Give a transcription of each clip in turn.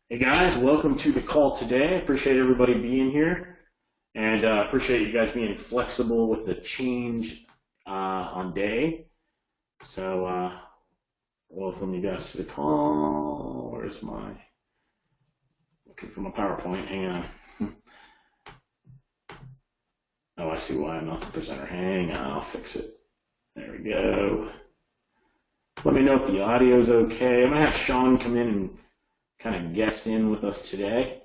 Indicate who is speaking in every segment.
Speaker 1: Hey guys, welcome to the call today. Appreciate everybody being here, and appreciate you guys being flexible with the change on day. So welcome you guys to the call. Where's my looking for my PowerPoint? Hang on. Oh, I see why I'm not the presenter. Hang on, I'll fix it. There we go. Let me know if the audio's okay. I'm gonna have Sean come in and kind of guest in with us today.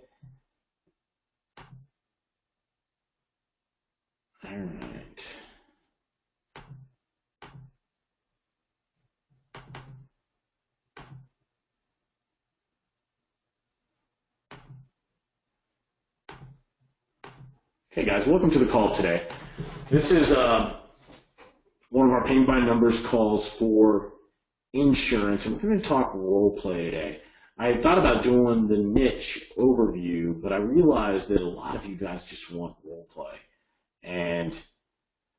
Speaker 1: All right. Okay, guys, welcome to the call today. This is one of our Pain by Numbers calls for insurance, and we're going to talk role play today. I had thought about doing the niche overview, but I realized that a lot of you guys just want role play. And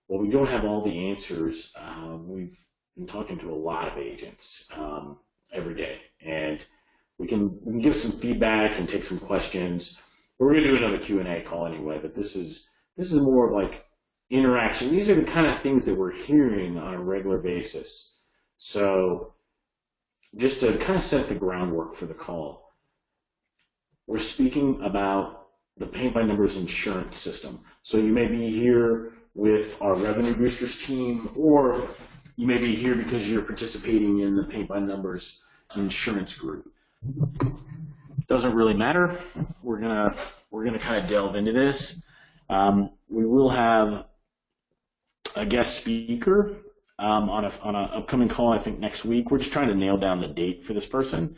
Speaker 1: while we don't have all the answers, we've been talking to a lot of agents every day, and we can give some feedback and take some questions. We're going to do another Q&A call anyway, but this is more of like interaction. These are the kind of things that we're hearing on a regular basis. So just to kind of set the groundwork for the call, we're speaking about the Paint by Numbers insurance system. So you may be here with our Revenue Boosters team, or you may be here because you're participating in the Paint by Numbers insurance group. Doesn't really matter. We're gonna kind of delve into this. We will have a guest speaker on an upcoming call, I think next week. We're just trying to nail down the date for this person,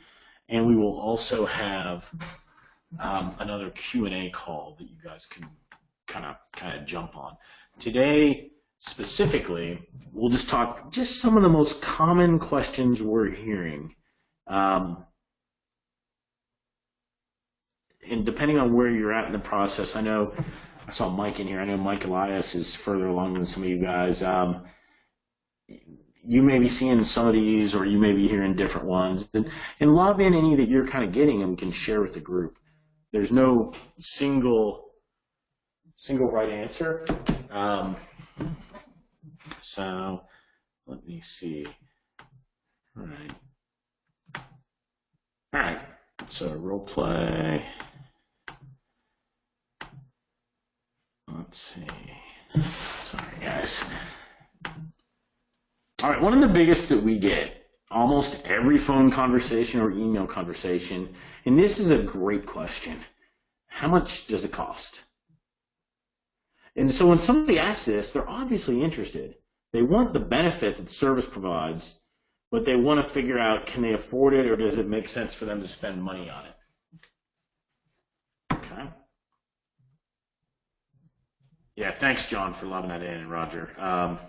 Speaker 1: and we will also have another Q&A call that you guys can kind of jump on. Today specifically, we'll just talk just some of the most common questions we're hearing. And depending on where you're at in the process, I saw Mike in here. I know Mike Elias is further along than some of you guys. You may be seeing some of these, or you may be hearing different ones. And log in any that you're kind of getting and we can share with the group. There's no single right answer. So let me see. All right. So role play. Let's see. Sorry, guys. All right, one of the biggest that we get, almost every phone conversation or email conversation, and this is a great question. How much does it cost? And so when somebody asks this, they're obviously interested. They want the benefit that the service provides, but they want to figure out, can they afford it, or does it make sense for them to spend money on it? Okay. Yeah, thanks, John, for lobbing that in, and Roger.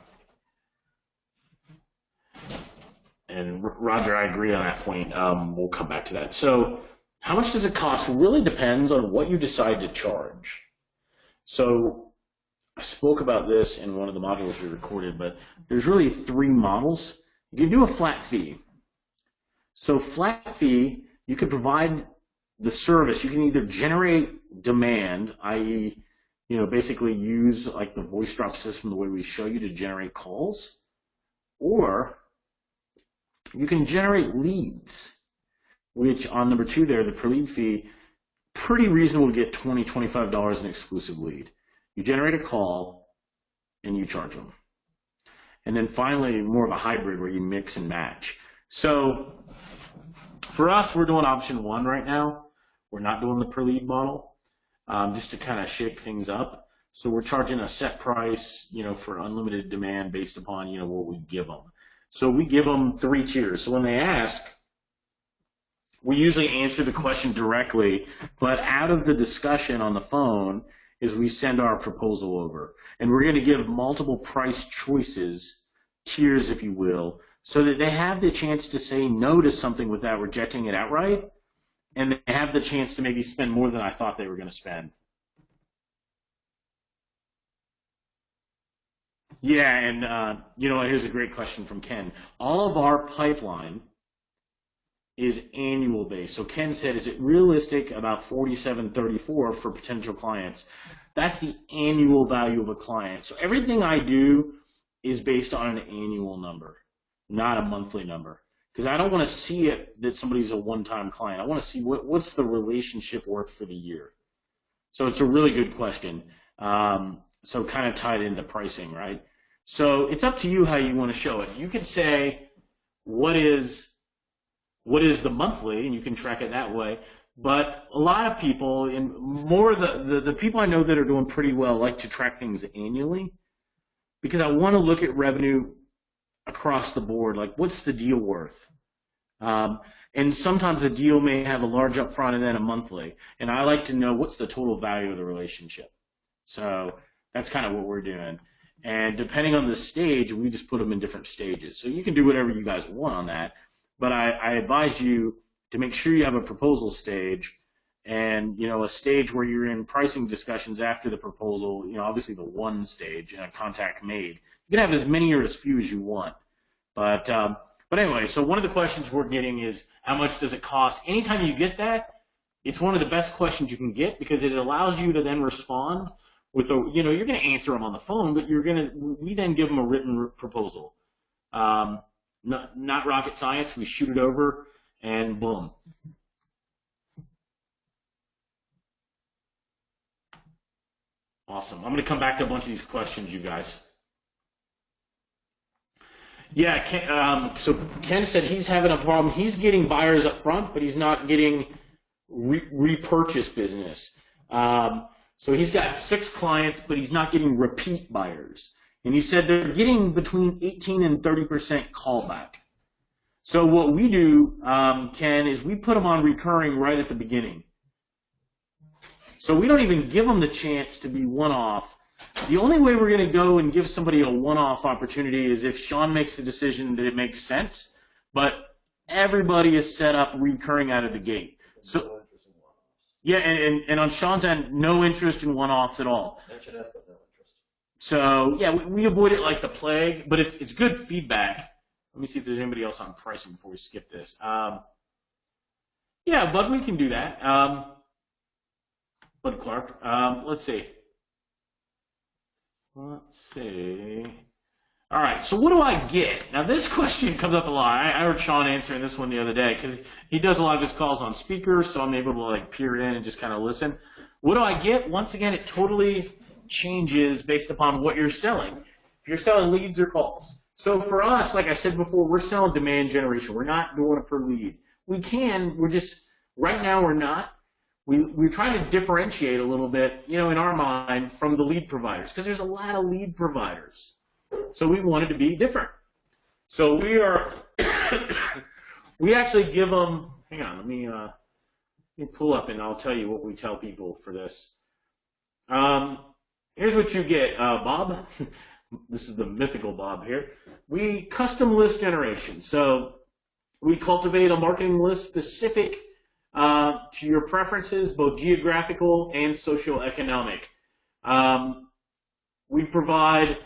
Speaker 1: And Roger, I agree on that point. We'll come back to that. So how much does it cost really depends on what you decide to charge. So I spoke about this in one of the modules we recorded, but there's really three models. You can do a flat fee. So flat fee, you can provide the service. You can either generate demand, i.e., basically use like the voice drop system the way we show you to generate calls, or you can generate leads, which on number 2 there, the per lead fee, pretty reasonable to get $20, $25 an exclusive lead. You generate a call and you charge them. And then finally, more of a hybrid where you mix and match. So for us, we're doing option 1 right now. We're not doing the per lead model. Just to kind of shake things up. So we're charging a set price, for unlimited demand based upon, what we give them. So we give them 3 tiers. So when they ask, we usually answer the question directly, but out of the discussion on the phone is we send our proposal over. And we're going to give multiple price choices, tiers, if you will, so that they have the chance to say no to something without rejecting it outright. And they have the chance to maybe spend more than I thought they were going to spend. Yeah, and here's a great question from Ken. All of our pipeline is annual based. So Ken said, is it realistic about 4734 for potential clients? That's the annual value of a client. So everything I do is based on an annual number, not a monthly number. Because I don't want to see it that somebody's a one-time client. I want to see what's the relationship worth for the year. So it's a really good question. So kind of tied into pricing, right? So it's up to you how you want to show it. You can say, what is the monthly, and you can track it that way. But a lot of people, and more the people I know that are doing pretty well, like to track things annually, because I want to look at revenue across the board. Like, what's the deal worth? And sometimes a deal may have a large upfront and then a monthly. And I like to know what's the total value of the relationship. So that's kind of what we're doing. And depending on the stage, we just put them in different stages. So you can do whatever you guys want on that. But I advise you to make sure you have a proposal stage and, a stage where you're in pricing discussions after the proposal, obviously the one stage and a contact made. You can have as many or as few as you want. But anyway, so one of the questions we're getting is, how much does it cost? Anytime you get that, it's one of the best questions you can get because it allows you to then respond with you're going to answer them on the phone, but we then give them a written proposal. Not rocket science. We shoot it over and boom. Awesome. I'm going to come back to a bunch of these questions, you guys. Yeah, so Ken said he's having a problem. He's getting buyers up front, but he's not getting repurchase business. So he's got 6 clients, but he's not getting repeat buyers. And he said they're getting between 18 and 30% callback. So what we do, Ken, is we put them on recurring right at the beginning. So we don't even give them the chance to be one-off. The only way we're going to go and give somebody a one-off opportunity is if Sean makes the decision that it makes sense. But everybody is set up recurring out of the gate. So yeah, and on Sean's end, no interest in one-offs at all.
Speaker 2: Mention it, but no interest.
Speaker 1: So yeah, we avoid it like the plague, but it's good feedback. Let me see if there's anybody else on pricing before we skip this. Yeah, Bud, we can do that. Bud Clark. Let's see. All right, so what do I get? Now, this question comes up a lot. I heard Sean answering this one the other day because he does a lot of his calls on speaker, so I'm able to peer in and just kind of listen. What do I get? Once again, it totally changes based upon what you're selling. If you're selling leads or calls. So for us, like I said before, we're selling demand generation. We're not doing it per lead. We can. We're just, right now we're not. We're trying to differentiate a little bit, in our mind from the lead providers because there's a lot of lead providers. So we wanted to be different. So we actually give them, hang on, let me pull up and I'll tell you what we tell people for this. Here's what you get, Bob. This is the mythical Bob here. We custom list generation. So we cultivate a marketing list specific to your preferences, both geographical and socioeconomic. We provide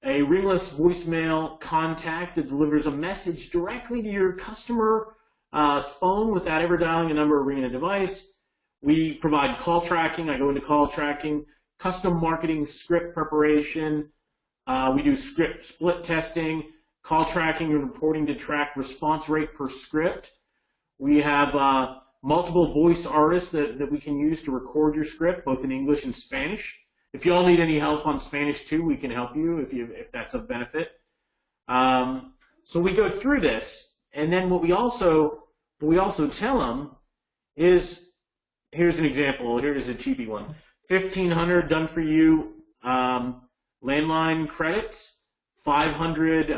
Speaker 1: a ringless voicemail contact that delivers a message directly to your customer phone without ever dialing a number or ringing a device. We provide call tracking. I go into call tracking, custom marketing script preparation. We do script split testing, call tracking and reporting to track response rate per script. We have multiple voice artists that we can use to record your script, both in English and Spanish. If you all need any help on Spanish too, we can help you if that's of benefit. So we go through this, and then what we also tell them is, here's an example. Here's a cheapy one. 1,500 done for you. Landline credits, 500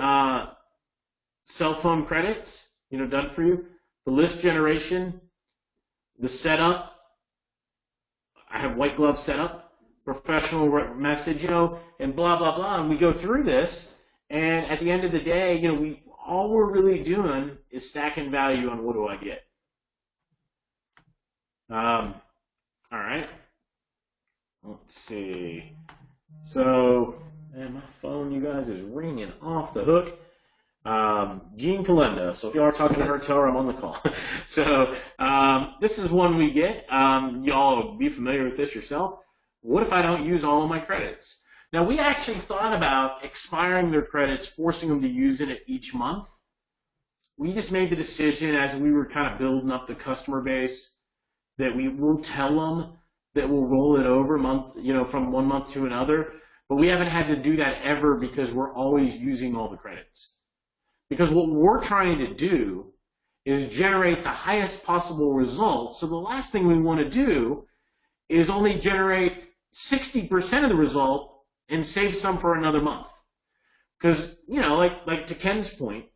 Speaker 1: cell phone credits, done for you. The list generation, the setup. I have white glove setup. Professional message, and blah, blah, blah. And we go through this, and at the end of the day, all we're really doing is stacking value on what do I get. All right. Let's see. So, man, my phone, you guys, is ringing off the hook. Jean Calenda. So if you are talking to her, tell her I'm on the call. So this is one we get. Y'all be familiar with this yourself. What if I don't use all of my credits? Now, we actually thought about expiring their credits, forcing them to use it each month. We just made the decision as we were kind of building up the customer base that we will tell them that we'll roll it over from 1 month to another. But we haven't had to do that ever because we're always using all the credits. Because what we're trying to do is generate the highest possible result. So the last thing we want to do is only generate 60% of the result and save some for another month. Because, like to Ken's point,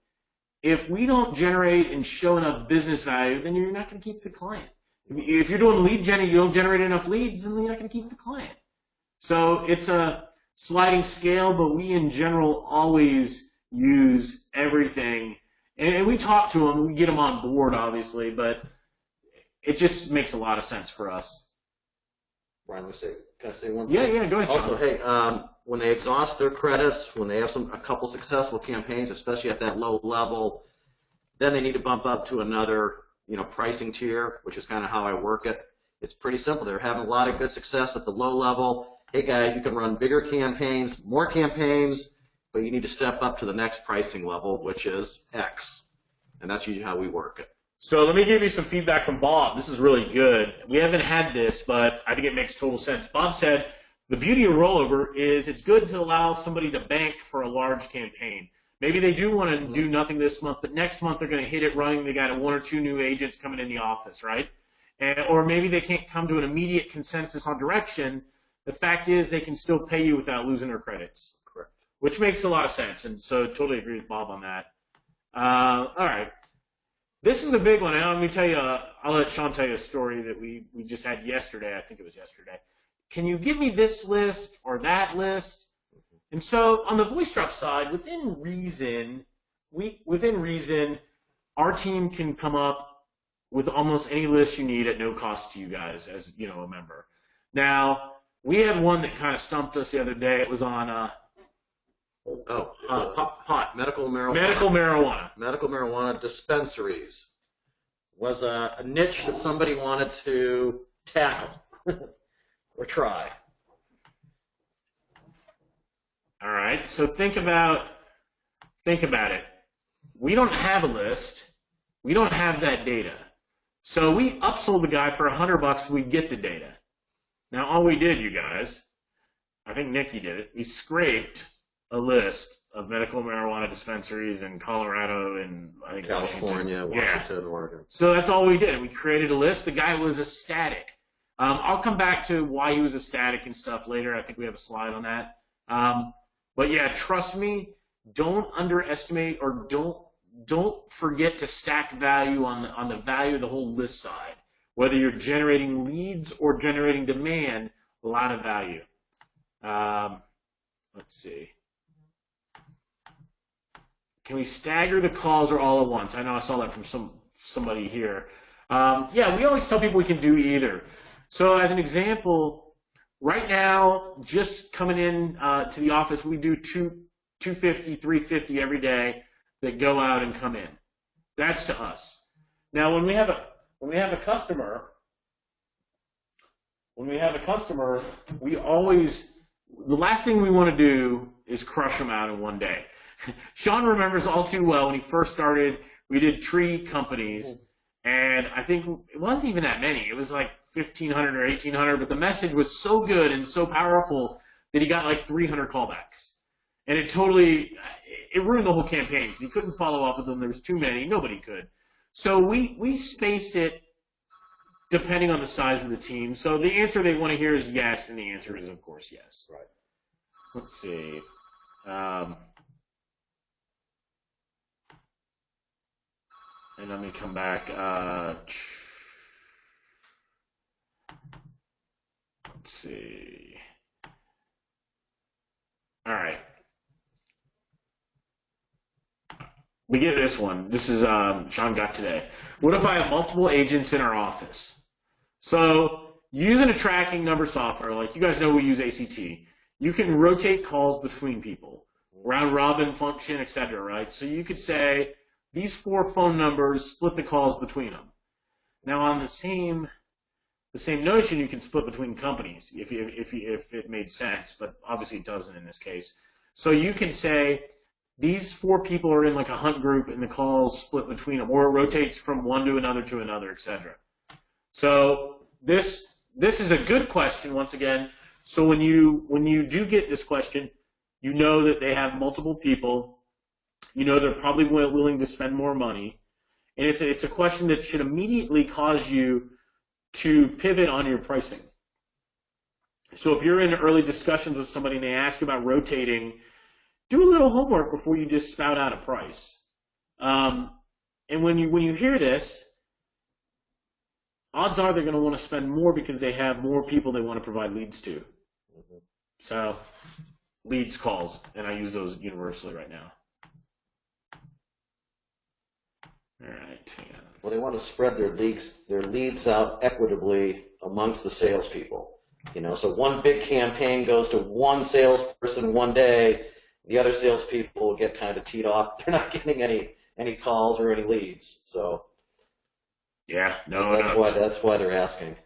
Speaker 1: if we don't generate and show enough business value, then you're not going to keep the client. If you're doing lead gen and you don't generate enough leads, then you're not going to keep the client. So it's a sliding scale, but we in general always use everything. And we talk to them, we get them on board, obviously, but it just makes a lot of sense for us.
Speaker 2: Brian, can I say one
Speaker 1: thing?
Speaker 2: Yeah,
Speaker 1: go ahead, Sean.
Speaker 2: Also, hey, when they exhaust their credits, when they have a couple successful campaigns, especially at that low level, then they need to bump up to another, pricing tier, which is kind of how I work it. It's pretty simple. They're having a lot of good success at the low level. Hey guys, you can run bigger campaigns, more campaigns, but you need to step up to the next pricing level, which is X. And that's usually how we work it.
Speaker 1: So let me give you some feedback from Bob. This is really good. We haven't had this, but I think it makes total sense. Bob said, the beauty of rollover is it's good to allow somebody to bank for a large campaign. Maybe they do want to do nothing this month, but next month they're going to hit it running. They got 1 or 2 new agents coming in the office, right? Or maybe they can't come to an immediate consensus on direction. The fact is they can still pay you without losing their credits.
Speaker 2: Correct.
Speaker 1: Which makes a lot of sense, and so totally agree with Bob on that. All right. This is a big one. And let me tell you, I'll let Sean tell you a story that we just had yesterday. I think it was yesterday. Can you give me this list or that list? And so on the voice drop side, within reason, our team can come up with almost any list you need at no cost to you guys as a member. Now, we had one that kind of stumped us the other day. It was on pot.
Speaker 2: Medical marijuana. Medical marijuana dispensaries was a niche that somebody wanted to tackle or try.
Speaker 1: All right, so think about it. We don't have a list. We don't have that data. So we upsold the guy for $100. We get the data. Now all we did, you guys, I think Nikki did it. We scraped a list of medical marijuana dispensaries in Colorado and I think
Speaker 2: California, Washington, Oregon.
Speaker 1: So that's all we did. We created a list. The guy was ecstatic. I'll come back to why he was ecstatic and stuff later. I think we have a slide on that. But yeah, trust me, don't underestimate or don't forget to stack value on the value of the whole list side. Whether you're generating leads or generating demand, a lot of value. Let's see. Can we stagger the calls or all at once? I know I saw that from somebody here. Yeah, we always tell people we can do either. So as an example, right now, just coming in to the office, we do 250, 350 every day that go out and come in. That's to us. Now, when we have a customer, we always, the last thing we want to do is crush them out in one day. Sean remembers all too well when he first started, we did tree companies, and I think it wasn't even that many. It was like 1,500 or 1,800, but the message was so good and so powerful that he got like 300 callbacks. And it ruined the whole campaign because he couldn't follow up with them. There was too many. Nobody could. So we space it depending on the size of the team. So the answer they want to hear is yes, and the answer is, of course, yes.
Speaker 2: Right.
Speaker 1: Let's see. And let me come back. Let's see. All right. We get this one. This is Sean got today. What if I have multiple agents in our office? So using a tracking number software, like you guys know we use ACT, you can rotate calls between people. round robin function, etc. Right? So you could say these 4 phone numbers, split the calls between them. Now on the same notion, you can split between companies if it made sense, but obviously it doesn't in this case. So you can say these 4 people are in like a hunt group, and the calls split between them, or it rotates from one to another, etc. So this is a good question once again. So when you do get this question, you know that they have multiple people. You know they're probably willing to spend more money, and it's a question that should immediately cause you to pivot on your pricing. So if you're in early discussions with somebody and they ask about rotating, do a little homework before you just spout out a price. And when you hear this, odds are they're going to want to spend more because they have more people they want to provide leads to. So leads, calls, and I use those universally right now. All right.
Speaker 2: Well, they want to spread their leads out equitably amongst the salespeople. So one big campaign goes to one salesperson one day. The other salespeople will get kind of teed off. They're not getting any calls or any leads. So
Speaker 1: yeah,
Speaker 2: that's why they're asking.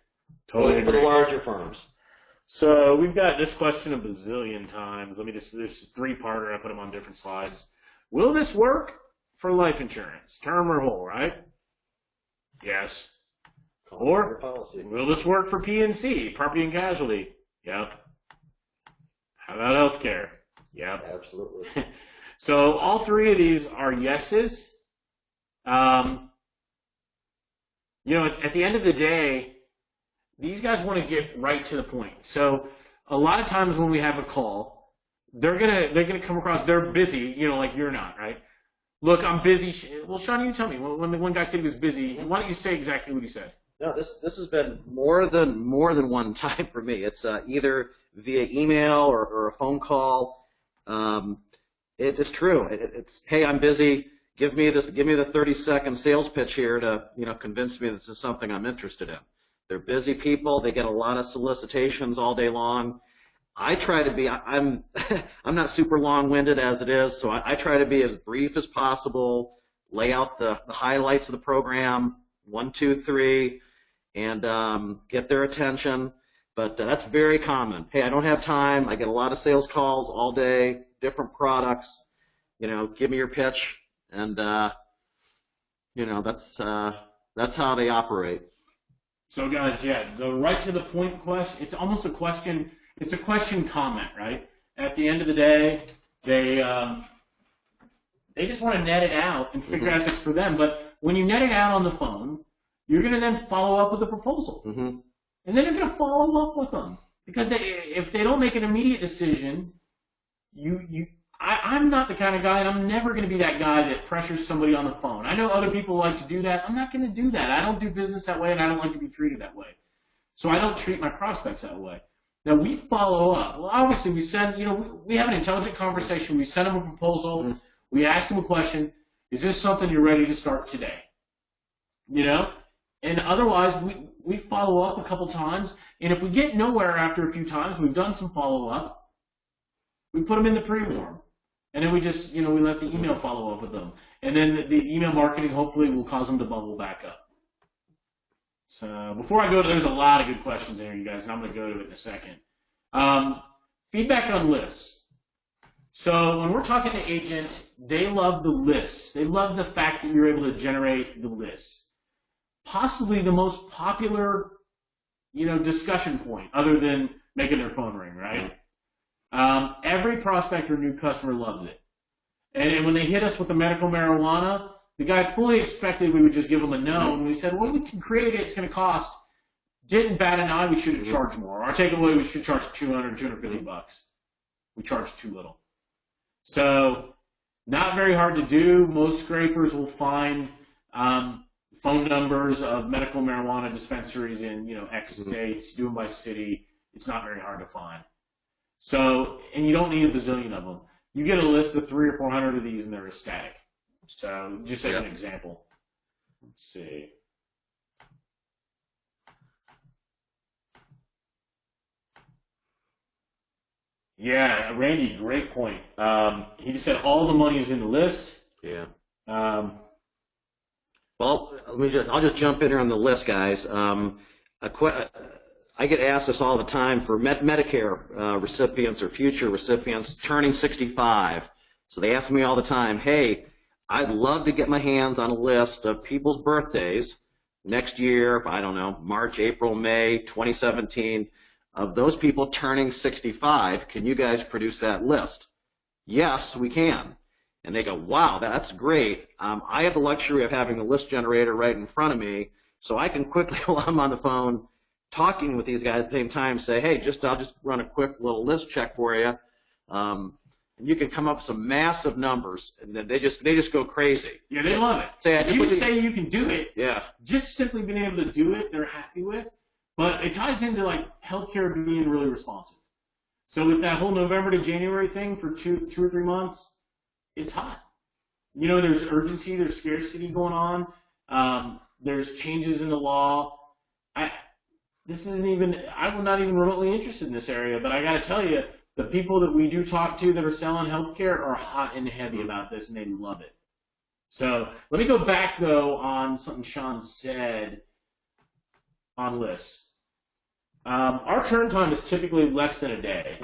Speaker 1: Totally
Speaker 2: for the larger firms.
Speaker 1: So we've got this question a bazillion times. There's a 3-parter. I put them on different slides. Will this work for life insurance, term or whole, right? Yes. Or will this work for P&C, property and casualty? Yep. How about healthcare? Yep.
Speaker 2: Absolutely.
Speaker 1: So all 3 of these are yeses. At the end of the day, these guys want to get right to the point. So a lot of times when we have a call, they're gonna come across, they're busy, like you're not, right? Look, I'm busy. Well, Sean, you tell me. When the one guy said he was busy, why don't you say exactly what he said?
Speaker 2: No, this has been more than one time for me. It's either via email or a phone call. It's true. It's hey, I'm busy. Give me the 30-second sales pitch here to convince me this is something I'm interested in. They're busy people. They get a lot of solicitations all day long. I try to be. I'm not super long-winded as it is, so I try to be as brief as possible. Lay out the highlights of the program, 1, 2, 3, and get their attention. But that's very common. Hey, I don't have time. I get a lot of sales calls all day, different products. Give me your pitch, and that's how they operate.
Speaker 1: So guys, the right to the point question. It's almost a question. It's a question comment, right? At the end of the day, they just want to net it out and figure out if it's for them. But when you net it out on the phone, you're going to then follow up with a proposal. And then you're going to follow up with them. Because if they don't make an immediate decision, I'm not the kind of guy, and I'm never going to be that guy that pressures somebody on the phone. I know other people like to do that. I'm not going to do that. I don't do business that way, and I don't like to be treated that way. So I don't treat my prospects that way. Now, we follow up. Well, obviously, we send, we have an intelligent conversation. We send them a proposal. We ask them a question. Is this something you're ready to start today? And otherwise, we follow up a couple times. And if we get nowhere after a few times, we've done some follow-up, we put them in the pre-warm. And then we just, we let the email follow up with them. And then the email marketing hopefully will cause them to bubble back up. So before I go to, there's a lot of good questions in here, you guys, and I'm going to go to it in a second. Feedback on lists. So when we're talking to agents, they love the lists. They love the fact that you're able to generate the lists. Possibly the most popular, discussion point, other than making their phone ring, right? Every prospect or new customer loves it. And when they hit us with the medical marijuana, the guy fully expected we would just give him a no, and we said, well, we can create it, it's going to cost. Didn't bat an eye, we should have charged more. Our takeaway, we should charge $200, $250. We charged too little. So, not very hard to do. Most scrapers will find phone numbers of medical marijuana dispensaries in, X states, do them by city. It's not very hard to find. So, and you don't need a bazillion of them. You get a list of 300 or 400 of these, and they're ecstatic. So, just as an example. Let's see. Yeah, Randy, great point. He just said all the money is in the list.
Speaker 2: Yeah.
Speaker 1: Um,
Speaker 2: Well, I'll just jump in here on the list, guys. I get asked this all the time for Medicare recipients or future recipients turning 65. So they ask me all the time, hey, I'd love to get my hands on a list of people's birthdays next year, I don't know, March, April, May 2017, of those people turning 65. Can you guys produce that list? Yes, we can. And they go, wow, that's great. I have the luxury of having the list generator right in front of me, so I can quickly, while I'm on the phone talking with these guys at the same time, say, hey, I'll just run a quick little list check for you. And you can come up with some massive numbers, and then they just go crazy.
Speaker 1: Yeah, they love it. If you say you can do it,
Speaker 2: yeah,
Speaker 1: just simply being able to do it, they're happy with. But it ties into like healthcare being really responsive. So with that whole November to January thing for two or 3 months, it's hot. You know, there's urgency, there's scarcity going on. There's changes in the law. I'm not even remotely interested in this area, but I got to tell you, the people that we do talk to that are selling healthcare are hot and heavy about this, and they love it. So let me go back, though, on something Sean said on lists. Our turn time is typically less than a day.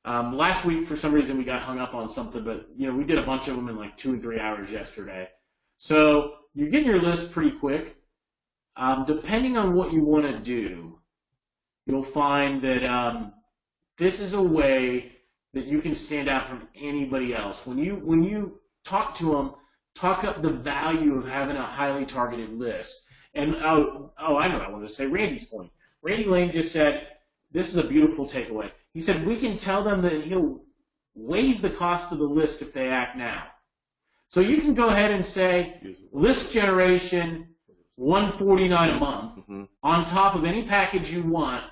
Speaker 1: Last week, for some reason, we got hung up on something, but we did a bunch of them in like 2 and 3 hours yesterday. So you're getting your list pretty quick. Depending on what you want to do, you'll find that this is a way that you can stand out from anybody else. When you talk to them, talk up the value of having a highly targeted list. And I know I wanted to say Randy's point. Randy Lane just said, this is a beautiful takeaway. He said, we can tell them that he'll waive the cost of the list if they act now. So you can go ahead and say, list generation, $149 a month, on top of any package you want.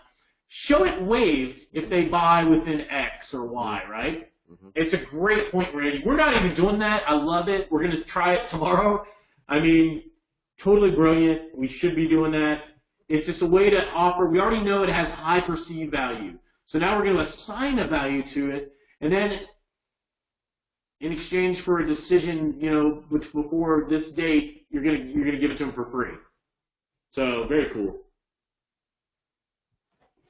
Speaker 1: Show it waived if they buy within X or Y, right? It's a great point, Randy. We're not even doing that. I love it. We're going to try it tomorrow. I mean, totally brilliant. We should be doing that. It's just a way to offer. We already know it has high perceived value. So now we're going to assign a value to it. And then in exchange for a decision, which before this date, you're going to give it to them for free. So very cool.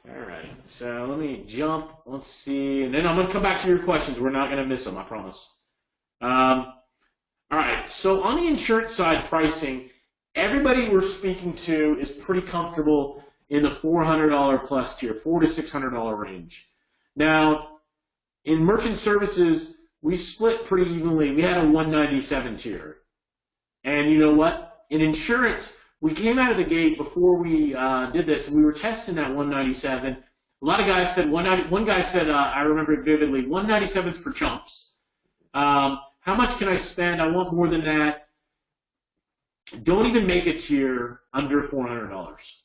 Speaker 1: All right, so let me jump. Let's see, and then I'm going to come back to your questions. We're not going to miss them, I promise. All right, so on the insurance side pricing, everybody we're speaking to is pretty comfortable in the $400 plus tier, $400 to $600 range. Now, in merchant services, we split pretty evenly. We had a $197 tier. And you know what? In insurance, we came out of the gate before we did this, and we were testing that 197. A lot of guys said, one guy said, I remember it vividly, 197's for chumps. How much can I spend? I want more than that. Don't even make a tier under $400.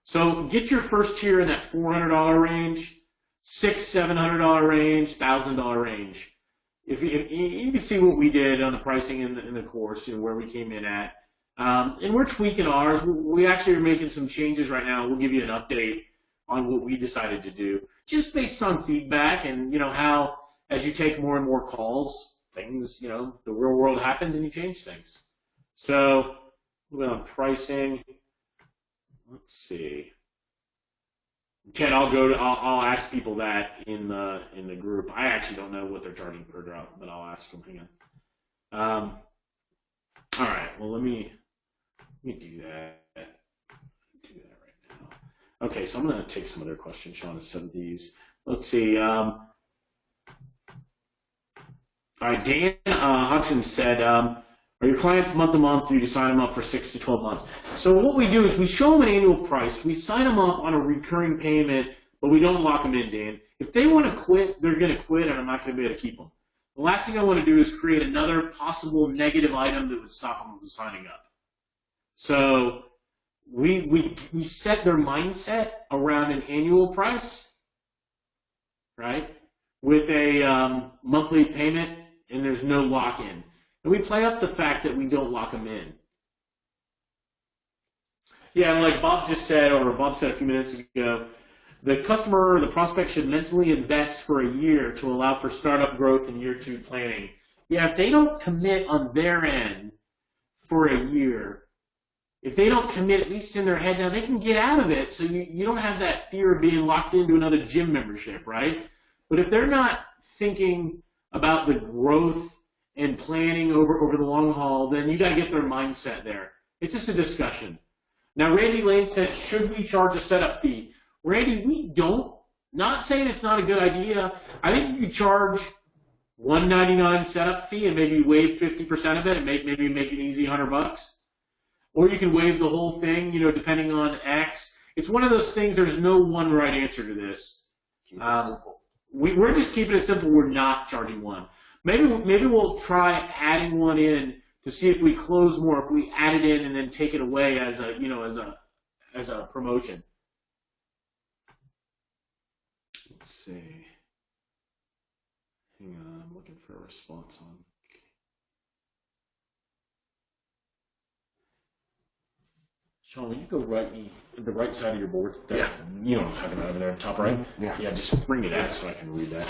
Speaker 1: So get your first tier in that $400 range, $600, $700 range, $1,000 range. If you can see what we did on the pricing in the course and where we came in at. And we're tweaking ours. We actually are making some changes right now. We'll give you an update on what we decided to do, just based on feedback and how as you take more and more calls, things the real world happens and you change things. So moving on pricing. Let's see. Ken, I'll ask people that in the group. I actually don't know what they're charging per drop, but I'll ask them. Hang on. All right. Well, let me do that. Do that right now. Okay, so I'm going to take some of their questions. Sean has said these. Let's see. All right, Dan Hutchins said, are your clients month to month, or do you sign them up for 6 to 12 months? So what we do is we show them an annual price. We sign them up on a recurring payment, but we don't lock them in, Dan. If they want to quit, they're going to quit, and I'm not going to be able to keep them. The last thing I want to do is create another possible negative item that would stop them from signing up. So we set their mindset around an annual price, right, with a monthly payment, and there's no lock-in. And we play up the fact that we don't lock them in. Yeah, and like Bob just said, or Bob said a few minutes ago, The customer or the prospect should mentally invest for a year to allow for startup growth in year 2 planning. Yeah, if they don't commit on their end for a year, if they don't commit, at least in their head, now they can get out of it, so you don't have that fear of being locked into another gym membership, right? But if they're not thinking about the growth and planning over the long haul, then you got to get their mindset there. It's just a discussion. Now, Randy Lane said, should we charge a setup fee? Randy, we don't. Not saying it's not a good idea. I think you could charge $199 setup fee and maybe waive 50% of it and maybe make an easy $100. Or you can waive the whole thing, depending on X. It's one of those things, there's no one right answer to this.
Speaker 2: Keep it simple.
Speaker 1: We're just keeping it simple. We're not charging one. Maybe we'll try adding one in to see if we close more, if we add it in and then take it away as a promotion. Let's see. Hang on, I'm looking for a response on. Sean, will you go the right side of your board?
Speaker 2: Yeah.
Speaker 1: You know what I'm talking about over there, top right?
Speaker 2: Yeah.
Speaker 1: Yeah, just bring it out so I can read that.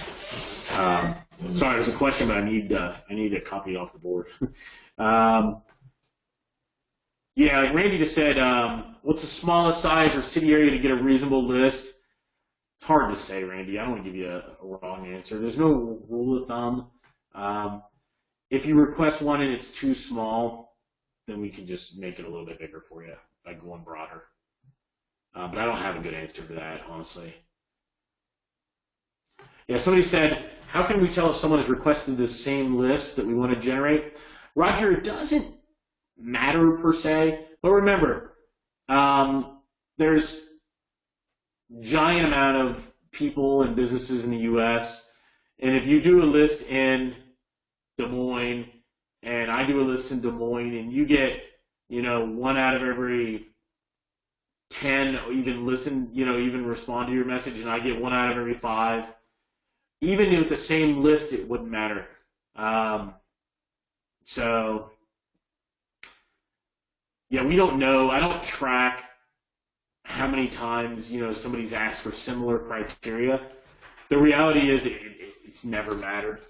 Speaker 1: Sorry, there's a question, but I need to copy it off the board. Yeah, like Randy just said, what's the smallest size or city area to get a reasonable list? It's hard to say, Randy. I don't want to give you a wrong answer. There's no rule of thumb. If you request one and it's too small, then we can just make it a little bit bigger for you by going broader. But I don't have a good answer for that, honestly. Yeah, somebody said, how can we tell if someone has requested the same list that we want to generate? Roger, it doesn't matter per se, but remember, there's giant amount of people and businesses in the U.S., and if you do a list in Des Moines, and I do a list in Des Moines, and you get, 1 out of every 10 even even respond to your message, and I get 1 out of every 5, even with the same list, it wouldn't matter. So, yeah, we don't know. I don't track how many times, somebody's asked for similar criteria. The reality is it's never mattered.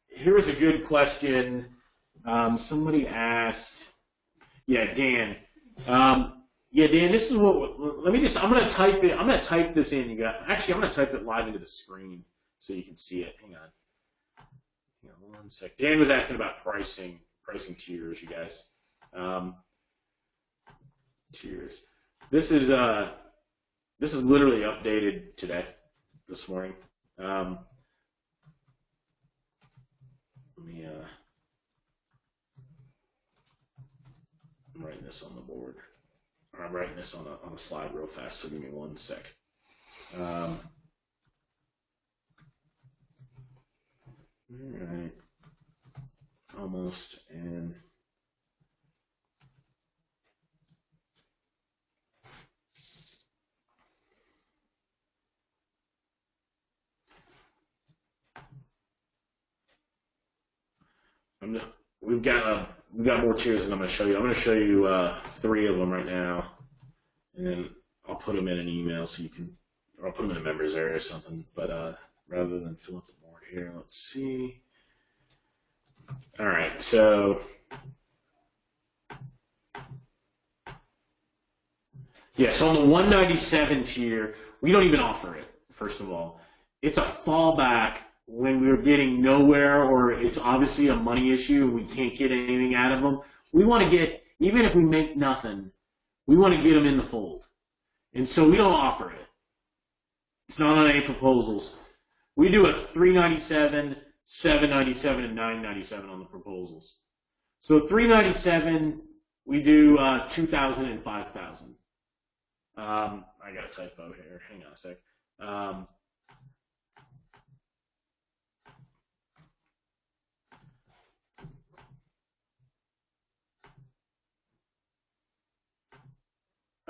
Speaker 1: Here's a good question. Somebody asked, Dan. Dan, this is what, I'm going to type it. I'm going to type this in. Actually, I'm going to type it live into the screen so you can see it. Hang on. One sec. Dan was asking about pricing tiers, you guys. Tiers. This is literally updated today, this morning. Let me, I'm writing this on the board. Or I'm writing this on a slide real fast, so give me 1 sec. All right. Almost, and we've got more tiers than I'm going to show you. I'm going to show you 3 of them right now, and then I'll put them in an email so you can, or I'll put them in a members area or something. But rather than fill up the board here, let's see. All right, so so on the 197 tier, we don't even offer it. First of all, it's a fallback when we're getting nowhere, or it's obviously a money issue and we can't get anything out of them. We want to get, even if we make nothing, we want to get them in the fold. And so we don't offer it. It's not on any proposals. We do a 397, 797, and 997 on the proposals. So 397, we do 2,000 and 5,000. I got a typo here. Hang on a sec.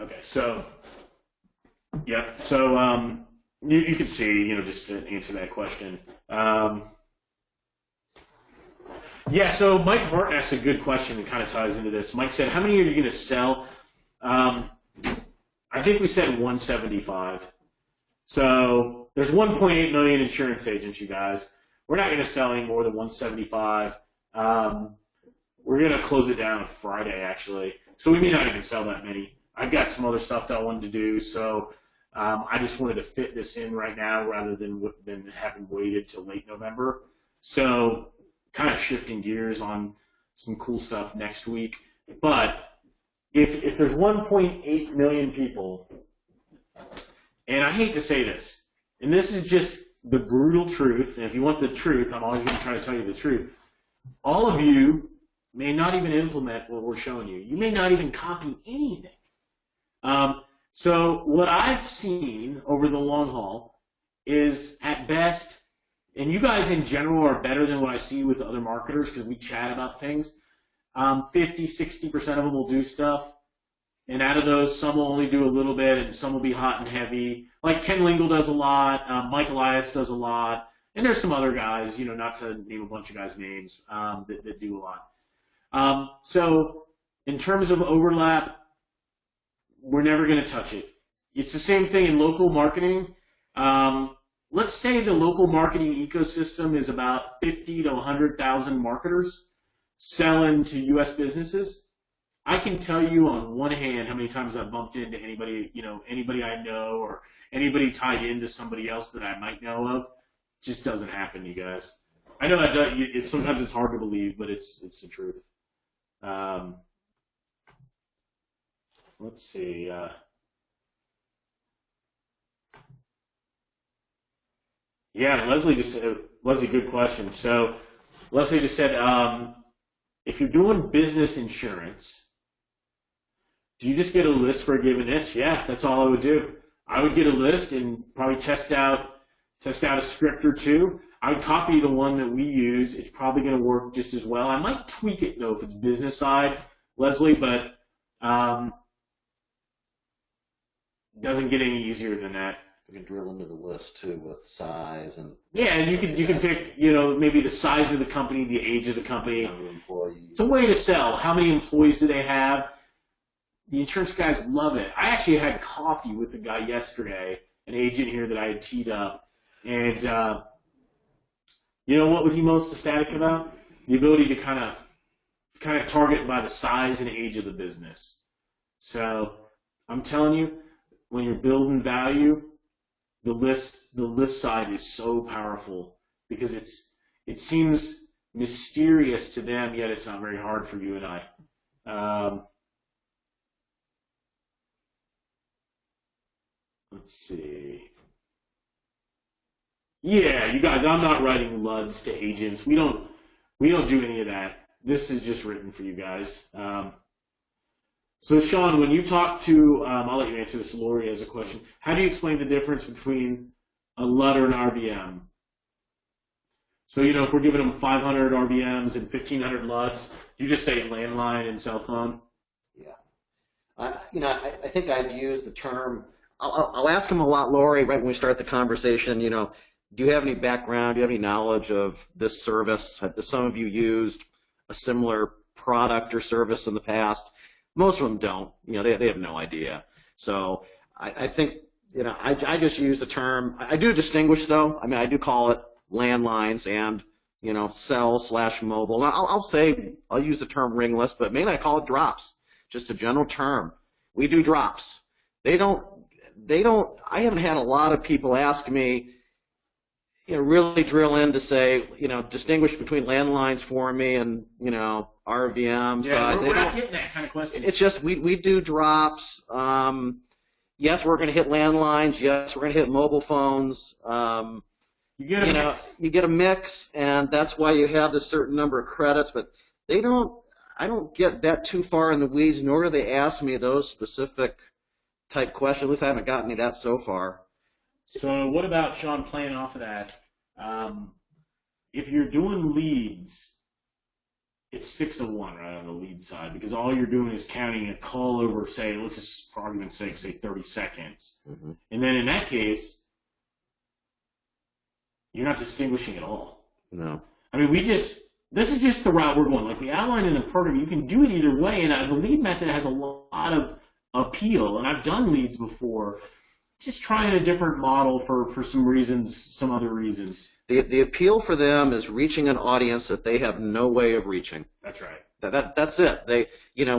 Speaker 1: Okay, so, yeah, so you can see, just to answer that question. So Mike Martin asked a good question that kind of ties into this. Mike said, how many are you going to sell? I I think we said 175. So there's 1.8 million insurance agents, you guys. We're not going to sell any more than 175. We're going to close it down on Friday, actually. So we may not even sell that many. I've got some other stuff that I wanted to do, so I just wanted to fit this in right now rather than having waited till late November. So kind of shifting gears on some cool stuff next week. But if there's 1.8 million people, and I hate to say this, and this is just the brutal truth, and if you want the truth, I'm always going to try to tell you the truth. All of you may not even implement what we're showing you. You may not even copy anything. So what I've seen over the long haul is, at best, and you guys in general are better than what I see with other marketers because we chat about things, 50, 60% of them will do stuff. And out of those, some will only do a little bit, and some will be hot and heavy. Like Ken Lingle does a lot, Mike Elias does a lot, and there's some other guys, not to name a bunch of guys' names, that do a lot. So in terms of overlap, we're never going to touch it. It's the same thing in local marketing. Let's say the local marketing ecosystem is about 50 to 100,000 marketers selling to U.S. businesses. I can tell you on one hand how many times I've bumped into anybody, anybody I know or anybody tied into somebody else that I might know of. It just doesn't happen, you guys. I know sometimes it's hard to believe, but it's the truth. Let's see. Yeah, Leslie, good question. So Leslie just said, if you're doing business insurance, do you just get a list for a given niche? Yeah, that's all I would do. I would get a list and probably test out a script or two. I would copy the one that we use. It's probably going to work just as well. I might tweak it, though, if it's business side, Leslie, but doesn't get any easier than that.
Speaker 2: You can drill into the list, too, with size and...
Speaker 1: Yeah, and you can pick, maybe the size of the company, the age of the company. It's a way to sell. How many employees do they have? The insurance guys love it. I actually had coffee with a guy yesterday, an agent here that I had teed up, and what was he most ecstatic about? The ability to kind of target by the size and age of the business. So I'm telling you, when you're building value, the list side is so powerful because it seems mysterious to them, yet it's not very hard for you and I. Let's see. Yeah, you guys, I'm not writing LUDs to agents. We don't do any of that. This is just written for you guys. So, Sean, when you talk to, I'll let you answer this. Lori has a question. How do you explain the difference between a LUD or an RBM? So, if we're giving them 500 RBMs and 1,500 LUDs, you just say landline and cell phone?
Speaker 2: Yeah. I think I've used the term... I'll ask him a lot, Lori, right when we start the conversation, do you have any background, do you have any knowledge of this service? Have some of you used a similar product or service in the past? Most of them don't. They have no idea. So I think, I just use the term. I do distinguish, though. I do call it landlines and, cell/mobile. I'll use the term ringless, but mainly I call it drops, just a general term. We do drops. I haven't had a lot of people ask me, really drill in to say, distinguish between landlines for me and, RVMs.
Speaker 1: Yeah, we're not getting that kind of question.
Speaker 2: It's just we do drops. Yes, we're going to hit landlines. Yes, we're going to hit mobile phones.
Speaker 1: You get a mix.
Speaker 2: You get a mix, and that's why you have a certain number of credits. But I don't get that too far in the weeds, nor do they ask me those specific type questions. At least I haven't gotten any of that so far.
Speaker 1: So what about, Sean, playing off of that? If you're doing leads, it's 6 to 1, right, on the lead side, because all you're doing is counting a call over, say, let's just, for argument's sake, say 30 seconds. Mm-hmm. And then in that case, you're not distinguishing at all.
Speaker 2: No.
Speaker 1: This is just the route we're going. Like we outlined in the program, you can do it either way, and the lead method has a lot of appeal. And I've done leads before. Just trying a different model for some reasons, some other reasons.
Speaker 2: The appeal for them is reaching an audience that they have no way of reaching.
Speaker 1: That's right.
Speaker 2: That's it.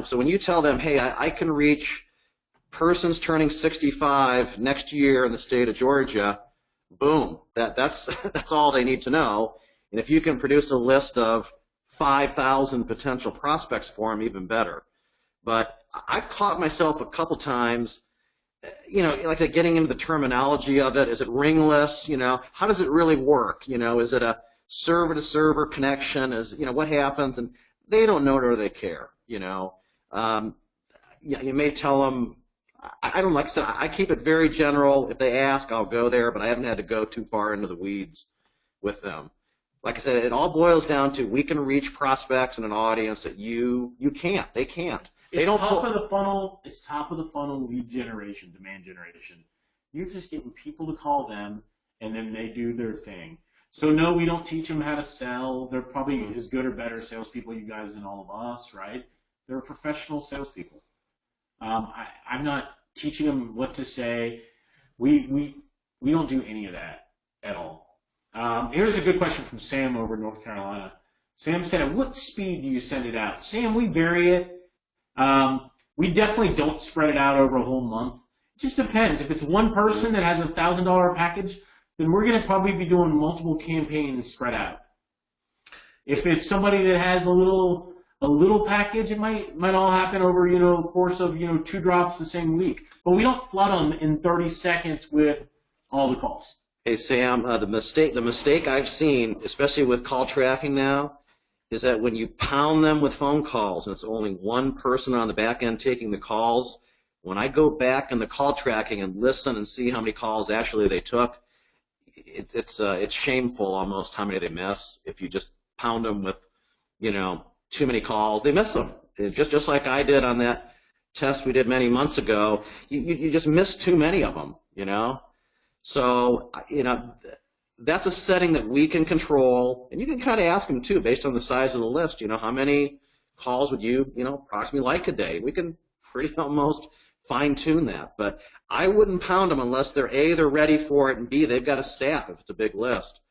Speaker 2: So when you tell them, hey, I can reach persons turning 65 next year in the state of Georgia, boom, that's all they need to know. And if you can produce a list of 5,000 potential prospects for them, even better. But I've caught myself a couple times, like I said, getting into the terminology of it. Is it ringless? How does it really work? Is it a server-to-server connection? What happens? And they don't know it or they care. You may tell them. I don't like I said. I keep it very general. If they ask, I'll go there, but I haven't had to go too far into the weeds with them. Like I said, it all boils down to we can reach prospects in an audience that you can't. They can't.
Speaker 1: It's top of the funnel. It's top of the funnel lead generation, demand generation. You're just getting people to call them, and then they do their thing. So no, we don't teach them how to sell. They're probably as good or better salespeople, you guys, than all of us, right? They're professional salespeople. I'm not teaching them what to say. We don't do any of that at all. Here's a good question from Sam over in North Carolina. Sam said, "At what speed do you send it out?" Sam, we vary it. We definitely don't spread it out over a whole month. It just depends. If it's one person that has a $1,000 package, then we're going to probably be doing multiple campaigns spread out. If it's somebody that has a little package, it might all happen over, a course of, 2 drops the same week. But we don't flood them in 30 seconds with all the calls.
Speaker 2: Hey, Sam, the mistake I've seen, especially with call tracking now, is that when you pound them with phone calls and it's only one person on the back end taking the calls, when I go back in the call tracking and listen and see how many calls actually they took, it's shameful almost how many they miss. If you just pound them with, too many calls, they miss them. Just like I did on that test we did many months ago, you just miss too many of them, So, that's a setting that we can control, and you can kind of ask them too, based on the size of the list. How many calls would you, approximately like a day? We can pretty almost fine-tune that, but I wouldn't pound them unless they're ready for it, and B, they've got a staff if it's a big list.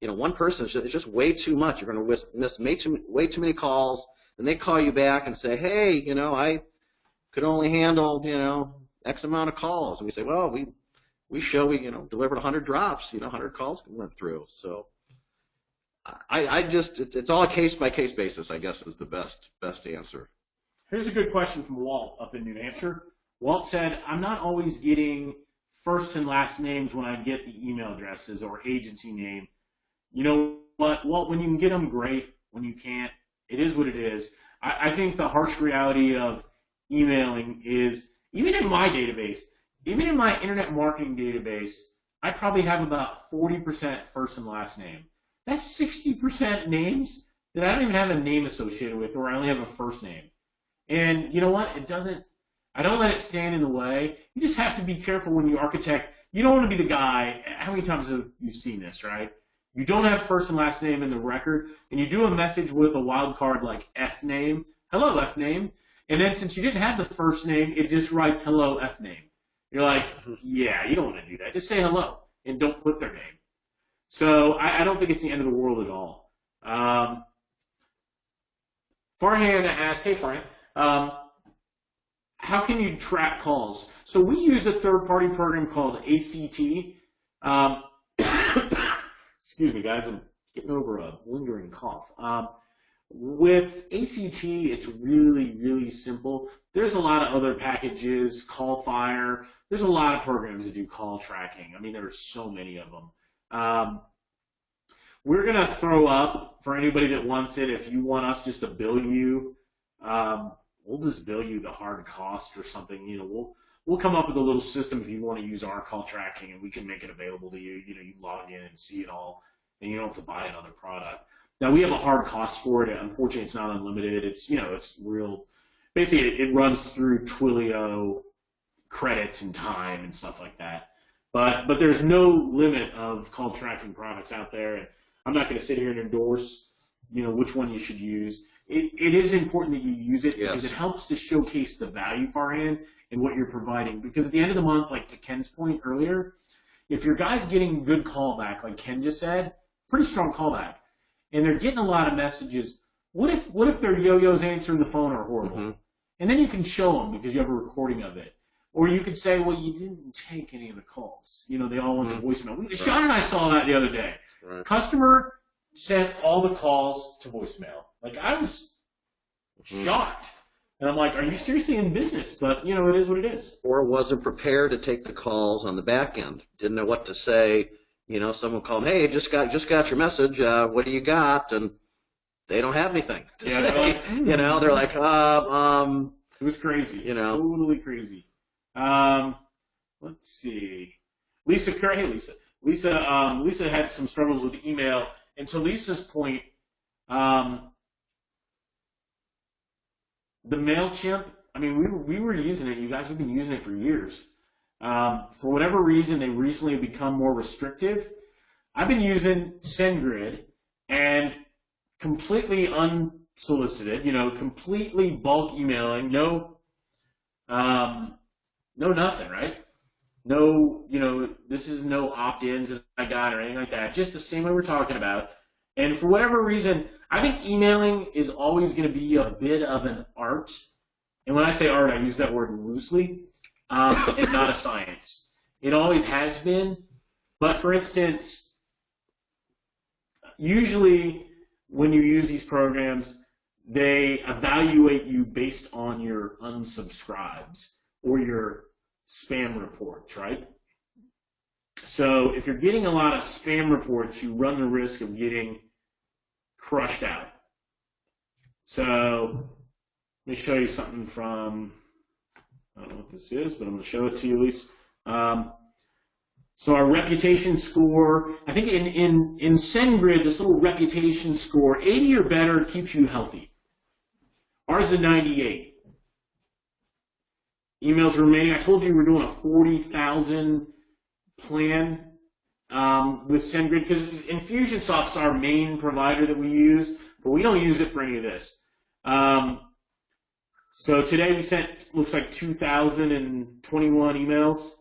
Speaker 2: One person is just way too much. You're going to miss way too many calls, and they call you back and say, hey, I could only handle, X amount of calls, and we say, well, we delivered 100 drops, 100 calls went through. So it's all a case-by-case basis, I guess, is the best answer.
Speaker 1: Here's a good question from Walt up in New Hampshire. Walt said, I'm not always getting first and last names when I get the email addresses or agency name. You know what, Walt, when you can get them, great. When you can't, it is what it is. I think the harsh reality of emailing is, even in my database, even in my internet marketing database, I probably have about 40% first and last name. That's 60% names that I don't even have a name associated with, or I only have a first name. And you know what? I don't let it stand in the way. You just have to be careful when you architect. You don't want to be the guy. How many times have you seen this, right? You don't have first and last name in the record, and you do a message with a wild card like F name, hello F name, and then since you didn't have the first name, it just writes hello F name. You're like, yeah, you don't want to do that. Just say hello and don't put their name. So I don't think it's the end of the world at all. Farhan asked, hey Farhan, how can you track calls? So we use a third-party program called ACT. Excuse me, guys, I'm getting over a lingering cough. With ACT, it's really, really simple. There's a lot of other packages, CallFire. There's a lot of programs that do call tracking. I mean, there are so many of them. We're going to throw up, for anybody that wants it, if you want us just to bill you, we'll just bill you the hard cost or something. We'll come up with a little system if you want to use our call tracking, and we can make it available to you. You log in and see it all, and you don't have to buy another product. Now, we have a hard cost for it. Unfortunately, it's not unlimited. It's, it's real. Basically, it runs through Twilio credits and time and stuff like that. But there's no limit of call tracking products out there. And I'm not going to sit here and endorse, which one you should use. it is important that you use it because
Speaker 2: Yes.
Speaker 1: it helps to showcase the value far in and what you're providing. Because at the end of the month, like to Ken's point earlier, if your guy's getting good callback, like Ken just said, pretty strong callback, and they're getting a lot of messages, what if their yo-yos answering the phone are horrible?
Speaker 2: Mm-hmm.
Speaker 1: And then you can show them because you have a recording of it. Or you could say, well, you didn't take any of the calls. You know, they all went to voicemail. Sean and I saw that the other day.
Speaker 2: Right.
Speaker 1: Customer sent all the calls to voicemail. Like, I was shocked. And I'm like, are you seriously in business? But, you know, it is what it is.
Speaker 2: Or wasn't prepared to take the calls on the back end. Didn't know what to say. You know, someone called, hey, just got your message. What do you got? And they don't have anything to say.
Speaker 1: Like,
Speaker 2: you know, they're like,
Speaker 1: it was crazy.
Speaker 2: You know.
Speaker 1: Totally crazy. Let's see. Lisa Curry. Hey, Lisa. Lisa had some struggles with email. And to Lisa's point, the MailChimp, I mean, we were using it. You guys have been using it for years. For whatever reason, they recently have become more restrictive. I've been using SendGrid and completely unsolicited, you know, completely bulk emailing, no nothing, right? No, you know, this is no opt-ins that I got or anything like that. Just the same way we're talking about. And for whatever reason, I think emailing is always going to be a bit of an art. And when I say art, I use that word loosely. It's not a science. It always has been. But for instance, usually when you use these programs, they evaluate you based on your unsubscribes or your spam reports, right? So if you're getting a lot of spam reports, you run the risk of getting crushed out. So let me show you something from, I don't know what this is, but I'm going to show it to you, Elise. So our reputation score, I think in SendGrid, this little reputation score, 80 or better keeps you healthy. Ours is 98. Emails remaining. I told you we're doing a 40,000 plan with SendGrid because Infusionsoft's our main provider that we use, but we don't use it for any of this. So today we sent, looks like 2,021 emails.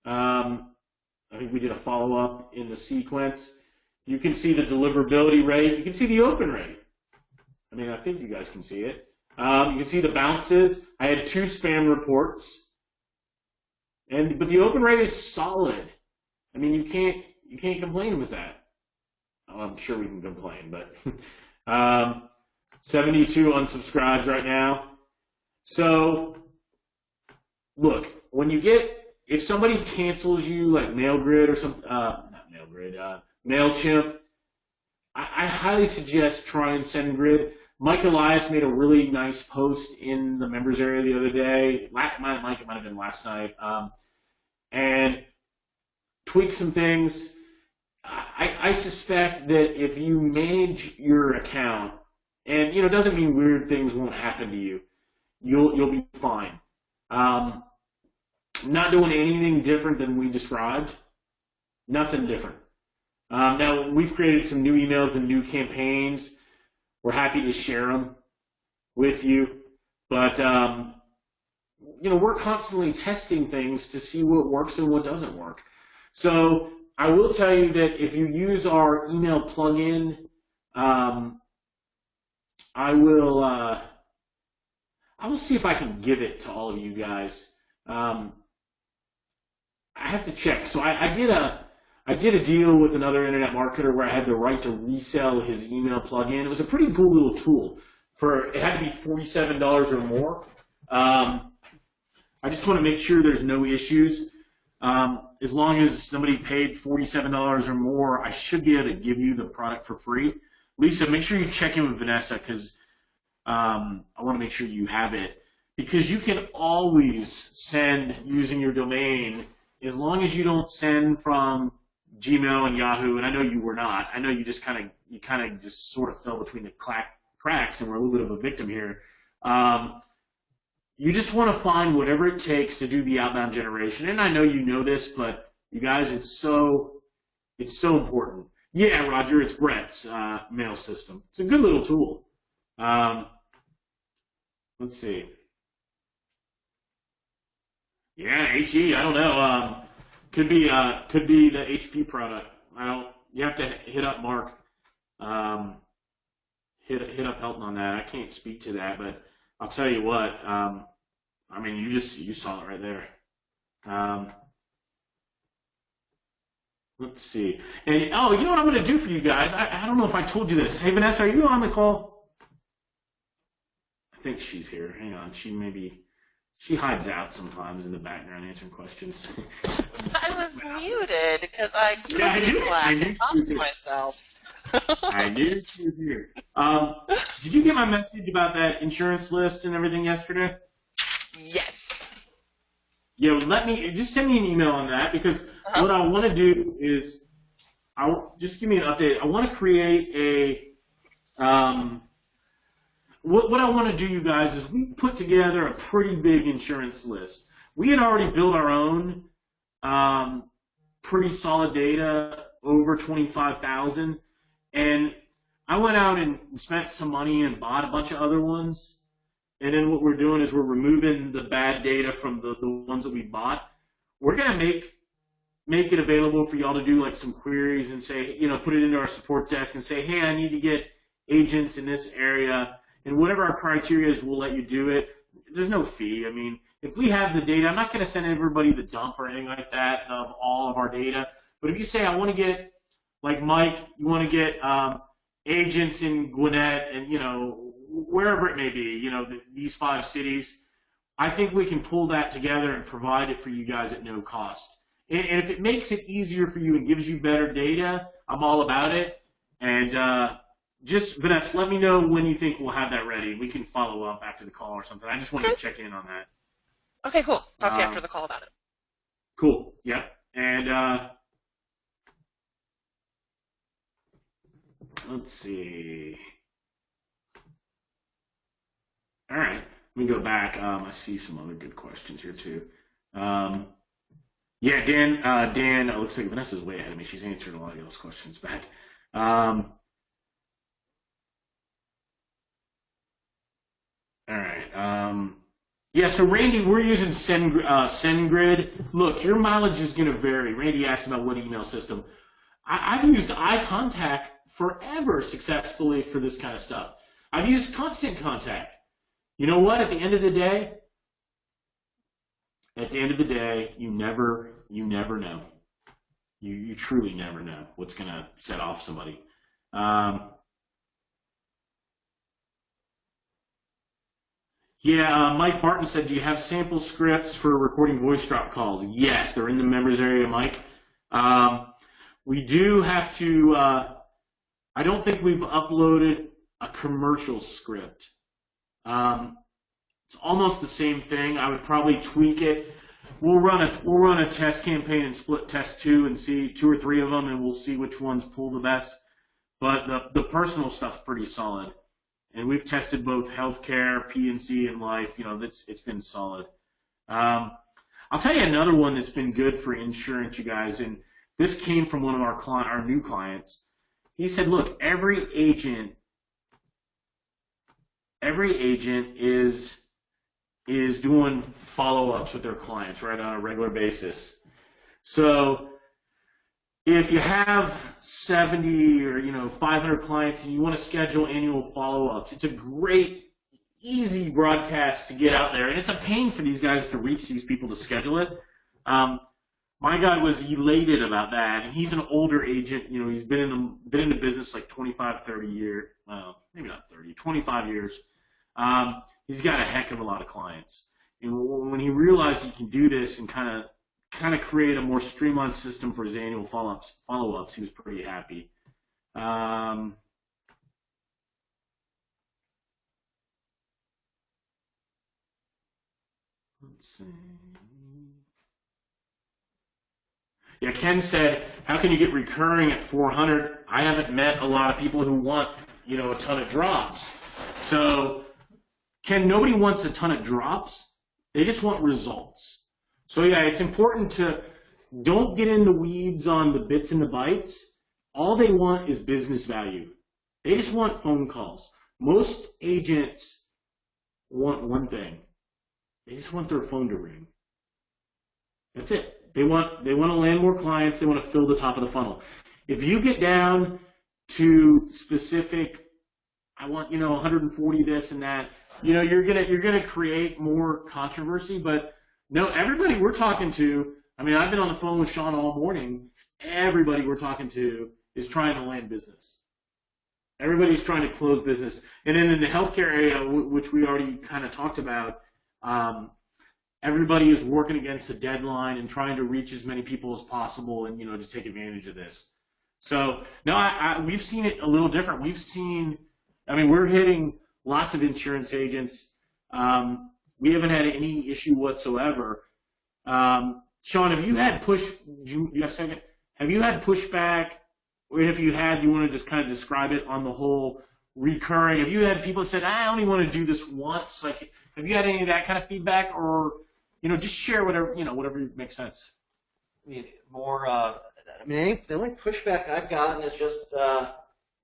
Speaker 1: I think we did a follow-up in the sequence. You can see the deliverability rate. You can see the open rate. I mean, I think you guys can see it. You can see the bounces. I had 2 spam reports, but the open rate is solid. I mean, you can't complain with that. Oh, I'm sure we can complain, but 72 unsubscribes right now. So, look, when you get, if somebody cancels you like MailGrid or something, not MailGrid, MailChimp, I highly suggest trying SendGrid. Mike Elias made a really nice post in the members area the other day. It might have been last night. And tweak some things. I suspect that if you manage your account, and you know, it doesn't mean weird things won't happen to you. You'll be fine. Not doing anything different than we described. Nothing different. Now we've created some new emails and new campaigns. We're happy to share them with you, but you know, we're constantly testing things to see what works and what doesn't work. So I will tell you that if you use our email plugin, I will see if I can give it to all of you guys. I have to check. So I did a deal with another internet marketer where I had the right to resell his email plugin. It was a pretty cool little tool. It had to be $47 or more. I just want to make sure there's no issues. As long as somebody paid $47 or more, I should be able to give you the product for free. Lisa, make sure you check in with Vanessa because I want to make sure you have it. Because you can always send using your domain as long as you don't send from Gmail and Yahoo, and I know you were not. I know you just kind of just sort of fell between the cracks, and we're a little bit of a victim here. You just want to find whatever it takes to do the outbound generation, and I know you know this, but you guys, it's so important. Yeah, Roger, it's Brett's mail system. It's a good little tool. Let's see. Yeah, HE. I don't know. Could be the HP product. I don't. You have to hit up Mark. Hit up Helton on that. I can't speak to that, but I'll tell you what. I mean, you saw it right there. Let's see. And oh, you know what I'm going to do for you guys? I don't know if I told you this. Hey, Vanessa, are you on the call? I think she's here. Hang on. She hides out sometimes in the background answering questions.
Speaker 3: I was muted because I couldn't clap and talk to myself.
Speaker 1: I knew she was here. Did you get my message about that insurance list and everything yesterday?
Speaker 3: Yes.
Speaker 1: Yeah, just send me an email on that, because what I want to do is, just give me an update. I want to create a, what I want to do, you guys, is we've put together a pretty big insurance list. We had already built our own pretty solid data, over 25,000, and I went out and spent some money and bought a bunch of other ones. And then what we're doing is we're removing the bad data from the ones that we bought. We're going to make it available for y'all to do like some queries and say, put it into our support desk and say, hey, I need to get agents in this area. And whatever our criteria is, we'll let you do it. There's no fee. I mean, if we have the data, I'm not going to send everybody the dump or anything like that of all of our data. But if you say, I want to get, like Mike, you want to get agents in Gwinnett and, wherever it may be, these 5 cities, I think we can pull that together and provide it for you guys at no cost. And if it makes it easier for you and gives you better data, I'm all about it. And just, Vanessa, let me know when you think we'll have that ready. We can follow up after the call or something. I just wanted to check in on that.
Speaker 3: Okay, cool. Talk to you after the call about it.
Speaker 1: Cool. Yep. And let's see. All right, let me go back. I see some other good questions here too. Yeah, Dan, it looks like Vanessa's way ahead of me. She's answered a lot of those questions back. All right. Yeah, so Randy, we're using SendGrid. Look, your mileage is going to vary. Randy asked about what email system. I've used iContact forever successfully for this kind of stuff. I've used Constant Contact. You know what? At the end of the day, you never know. You truly never know what's going to set off somebody. Yeah, Mike Martin said, do you have sample scripts for recording voice drop calls? Yes, they're in the members area, Mike. We do have to, I don't think we've uploaded a commercial script. It's almost the same thing. I would probably tweak it. We'll run a test campaign and split test 2 and see 2 or 3 of them, and we'll see which ones pull the best. But the personal stuff's pretty solid. And we've tested both healthcare, P&C, and life. It's been solid. I'll tell you another one that's been good for insurance, you guys. And this came from one of our new clients. He said, look, every agent is doing follow-ups with their clients, right, on a regular basis. So if you have 70 or 500 clients and you want to schedule annual follow-ups, it's a great, easy broadcast to get out there. And it's a pain for these guys to reach these people to schedule it. My guy was elated about that, and he's an older agent. He's been in the business like 25, 30 years. Well, maybe not 30, 25 years. He's got a heck of a lot of clients. And when he realized he can do this and kind of create a more streamlined system for his annual follow-ups, he was pretty happy. Let's see. Yeah, Ken said, how can you get recurring at 400? I haven't met a lot of people who want, a ton of drops. So, Ken, nobody wants a ton of drops. They just want results. So, yeah, it's important to don't get in the weeds on the bits and the bytes. All they want is business value. They just want phone calls. Most agents want one thing. They just want their phone to ring. That's it. They want to land more clients. They want to fill the top of the funnel. If you get down to specific, I want 140 this and that, you're gonna create more controversy. But no, everybody we're talking to, I mean, I've been on the phone with Sean all morning. Everybody we're talking to is trying to land business. Everybody's trying to close business. And then in the healthcare area, which we already kind of talked about, everybody is working against a deadline and trying to reach as many people as possible and, to take advantage of this. So now we've seen it a little different. We're hitting lots of insurance agents. We haven't had any issue whatsoever. Sean, have you had have you had pushback? Or if you had, you want to just kind of describe it on the whole recurring? Have you had people that said, I only want to do this once? Like, have you had any of that kind of feedback, or just share whatever whatever makes sense?
Speaker 2: I mean, the only pushback I've gotten is just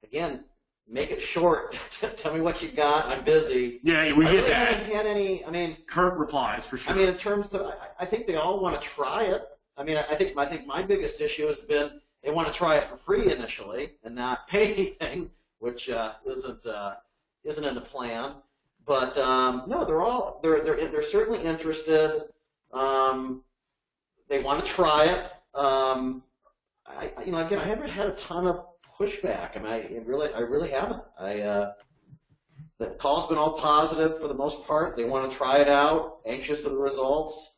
Speaker 2: again, make it short. Tell me what you got. I'm busy.
Speaker 1: Yeah, we get that.
Speaker 2: I haven't had any.
Speaker 1: Curt replies for sure.
Speaker 2: In terms of, I think they all want to try it. I think my biggest issue has been they want to try it for free initially and not pay anything, which isn't in the plan. But no, they're certainly interested. They want to try it. Again, I haven't had a ton of pushback. I really haven't. The call's been all positive for the most part. They want to try it out, anxious to the results.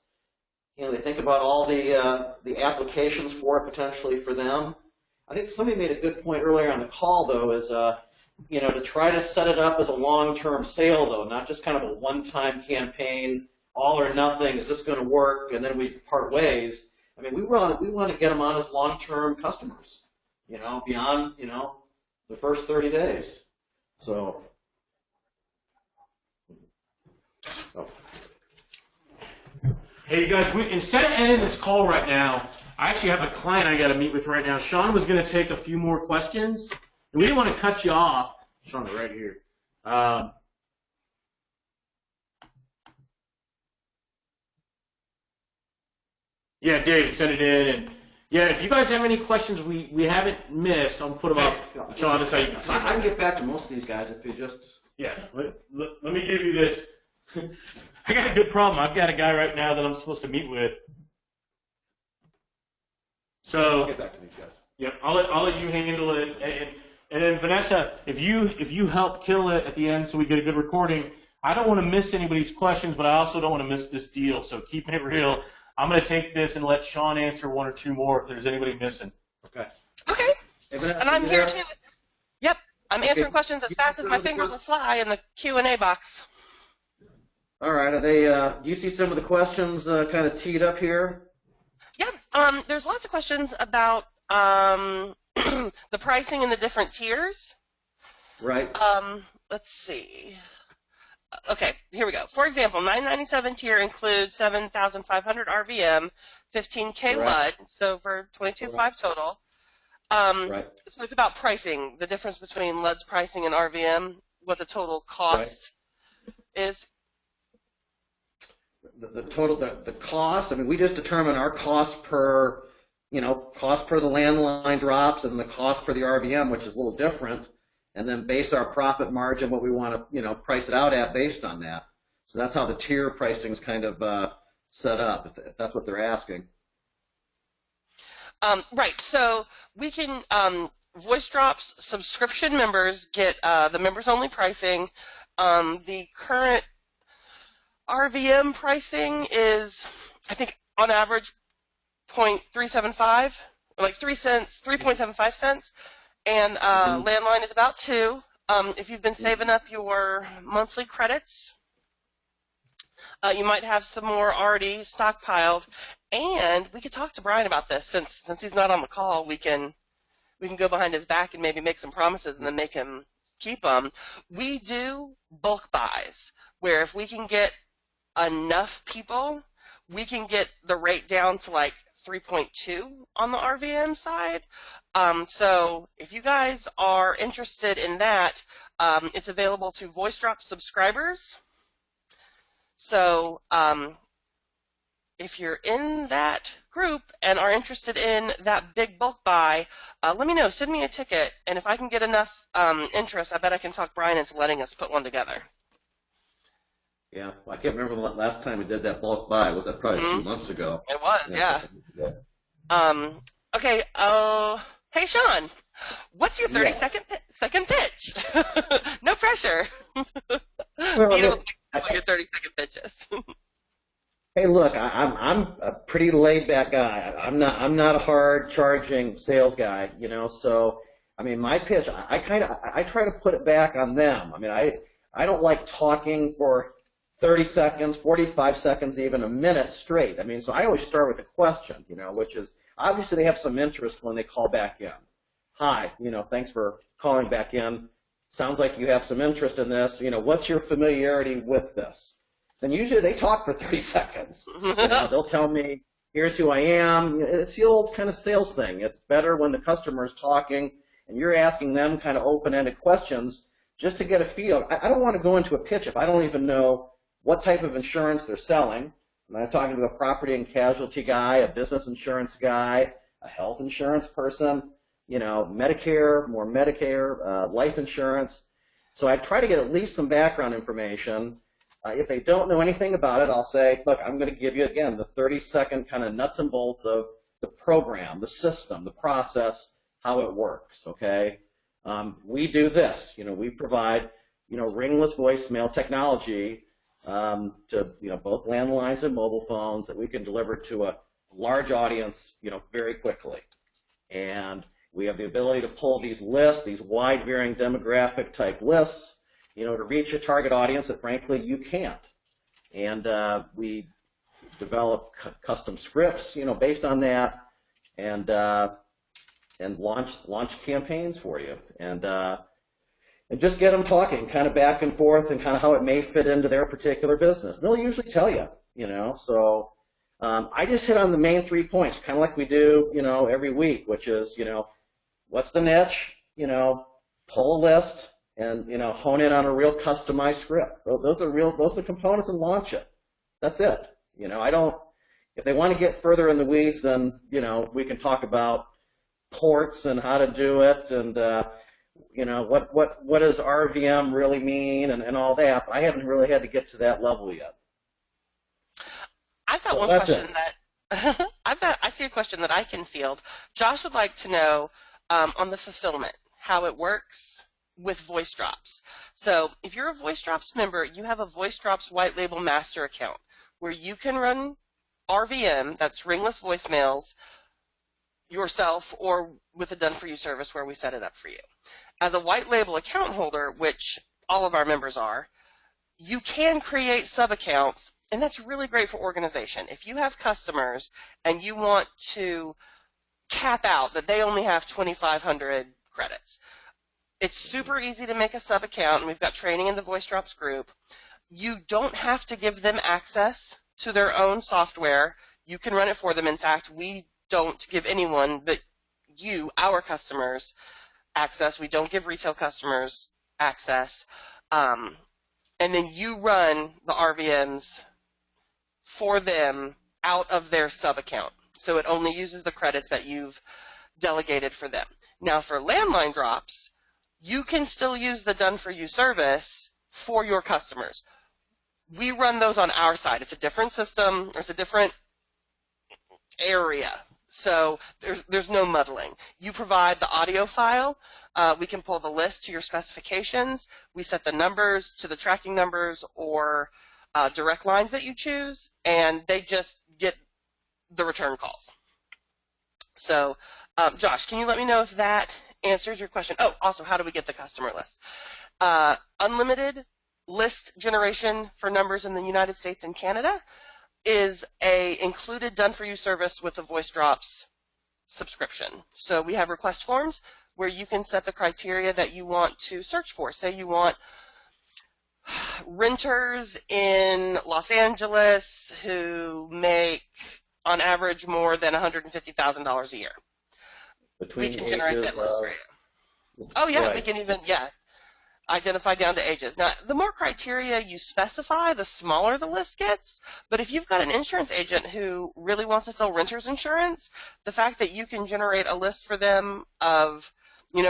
Speaker 2: They think about all the applications for it potentially for them. I think somebody made a good point earlier on the call, though, is to try to set it up as a long-term sale, though, not just kind of a one-time campaign, all or nothing. Is this going to work? And then we part ways. We want to get them on as long-term customers, beyond the first 30 days. So. Oh.
Speaker 1: Hey, you guys, instead of ending this call right now, I actually have a client I got to meet with right now. Sean was going to take a few more questions, and we didn't want to cut you off. Sean's right here. Yeah, Dave sent it in, and yeah, if you guys have any questions we haven't missed, I'll put them up. Sean, that's how you can sign.
Speaker 2: I can get back to most of these guys if you just.
Speaker 1: Yeah, let me give you this. I got a good problem. I've got a guy right now that I'm supposed to meet with. So
Speaker 2: I'll get back to these guys.
Speaker 1: Yeah, I'll let you handle it, and then Vanessa, if you help kill it at the end, so we get a good recording. I don't want to miss anybody's questions, but I also don't want to miss this deal. So keeping it real, I'm going to take this and let Sean answer one or two more if there's anybody missing.
Speaker 2: Okay.
Speaker 3: Okay.
Speaker 2: Hey, Vanessa,
Speaker 3: and I'm here
Speaker 2: there?
Speaker 3: too. Yep. I'm answering questions as fast as my fingers will fly in the Q&A box.
Speaker 2: All right. Are they? Do you see some of the questions kind of teed up here?
Speaker 3: Yeah. There's lots of questions about the pricing in the different tiers.
Speaker 2: Right.
Speaker 3: Let's see. Okay, here we go. For example, 997 tier includes 7,500 RVM, 15K LUD, so for 22.5 total.
Speaker 2: Right.
Speaker 3: So it's about pricing, the difference between LUD's pricing and RVM, what the total cost is.
Speaker 2: The total, the cost. We just determine our cost per, cost per the landline drops and the cost per the RVM, which is a little different, and then base our profit margin, what we want to, price it out at based on that. So that's how the tier pricing is kind of set up, if that's what they're asking.
Speaker 3: Right. So we can Voice Drops subscription members get the members-only pricing. The current RVM pricing is, I think, on average, 0.375, like 3.75 cents, and landline is about 2. If you've been saving up your monthly credits, you might have some more already stockpiled. And we could talk to Brian about this since he's not on the call. We can go behind his back and maybe make some promises and then make him keep them. We do bulk buys where if we can get enough people we can get the rate down to like 3.2 on the RVM side. So if you guys are interested in that, it's available to VoiceDrop subscribers. So if you're in that group and are interested in that big bulk buy, let me know. Send me a ticket, and if I can get enough interest, I bet I can talk Brian into letting us put one together.
Speaker 2: Yeah, I can't remember the last time we did that bulk buy. Was that probably 2 months ago?
Speaker 3: It was, yeah. Okay. Hey, Sean, what's your 30-second pitch? No pressure.
Speaker 2: Well,
Speaker 3: Your 30-second pitches.
Speaker 2: hey, look, I'm a pretty laid back guy. I'm not a hard charging sales guy, you know. So I mean, my pitch, I try to put it back on them. I mean, I don't like talking for 30 seconds, 45 seconds, even a minute straight. I mean, so I always start with a question, you know, which is obviously they have some interest when they call back in. Hi, you know, thanks for calling back in. Sounds like you have some interest in this. You know, what's your familiarity with this? And usually they talk for 30 seconds. You know, they'll tell me, here's who I am. It's the old kind of sales thing. It's better when the customer's talking and you're asking them kind of open-ended questions just to get a feel. I don't want to go into a pitch if I don't even know what type of insurance they're selling. I'm not talking to a property and casualty guy, a business insurance guy, a health insurance person, you know, Medicare, more Medicare, life insurance. So I try to get at least some background information. If they don't know anything about it, I'll say, look, I'm going to give you, again, the 30-second kind of nuts and bolts of the program, the system, the process, how it works, okay? We do this. You know, we provide, you know, ringless voicemail technology to, you know, both landlines and mobile phones that we can deliver to a large audience, you know, very quickly. And we have the ability to pull these lists, these wide varying demographic type lists, you know, to reach a target audience that frankly you can't. And we develop custom scripts, you know, based on that, and launch campaigns for you. And just get them talking kind of back and forth and kind of how it may fit into their particular business. They'll usually tell you, you know. So I just hit on the main 3 points, kind of like we do, you know, every week, which is, you know, what's the niche, you know, pull a list, and, you know, hone in on a real customized script. Those are the components, and launch it. That's it. You know, if they want to get further in the weeds, then, you know, we can talk about ports and how to do it, and you know, what does RVM really mean, and all that. But I haven't really had to get to that level yet.
Speaker 3: I've got one question that I see a question that I can field. Josh would like to know on the fulfillment, how it works with VoiceDrops. So if you're a VoiceDrops member, you have a VoiceDrops white label master account where you can run RVM, that's ringless voicemails, yourself or with a done-for-you service where we set it up for you. As a white label account holder, which all of our members are, you can create sub-accounts, and that's really great for organization. If you have customers and you want to cap out that they only have 2,500 credits, it's super easy to make a sub-account, and we've got training in the VoiceDrops group. You don't have to give them access to their own software. You can run it for them. In fact, we don't give anyone but you, our customers, access. We don't give retail customers access. And then you run the RVMs for them out of their sub-account. So it only uses the credits that you've delegated for them. Now for landline drops, you can still use the done-for-you service for your customers. We run those on our side. It's a different system. It's a different area. So there's no muddling. You provide the audio file. We can pull the list to your specifications. We set the numbers to the tracking numbers or direct lines that you choose, and they just get the return calls. So, Josh, can you let me know if that answers your question? Oh, also, how do we get the customer list? Unlimited list generation for numbers in the United States and Canada is a included done-for-you service with the VoiceDrops subscription. So we have request forms where you can set the criteria that you want to search for. Say you want renters in Los Angeles who make, on average, more than $150,000 a year.
Speaker 2: Between
Speaker 3: We can generate
Speaker 2: ages
Speaker 3: that list for
Speaker 2: of,
Speaker 3: you. Oh, yeah,
Speaker 2: right.
Speaker 3: we can even, identify down to ages. Now, the more criteria you specify, the smaller the list gets. But if you've got an insurance agent who really wants to sell renters insurance, the fact that you can generate a list for them of,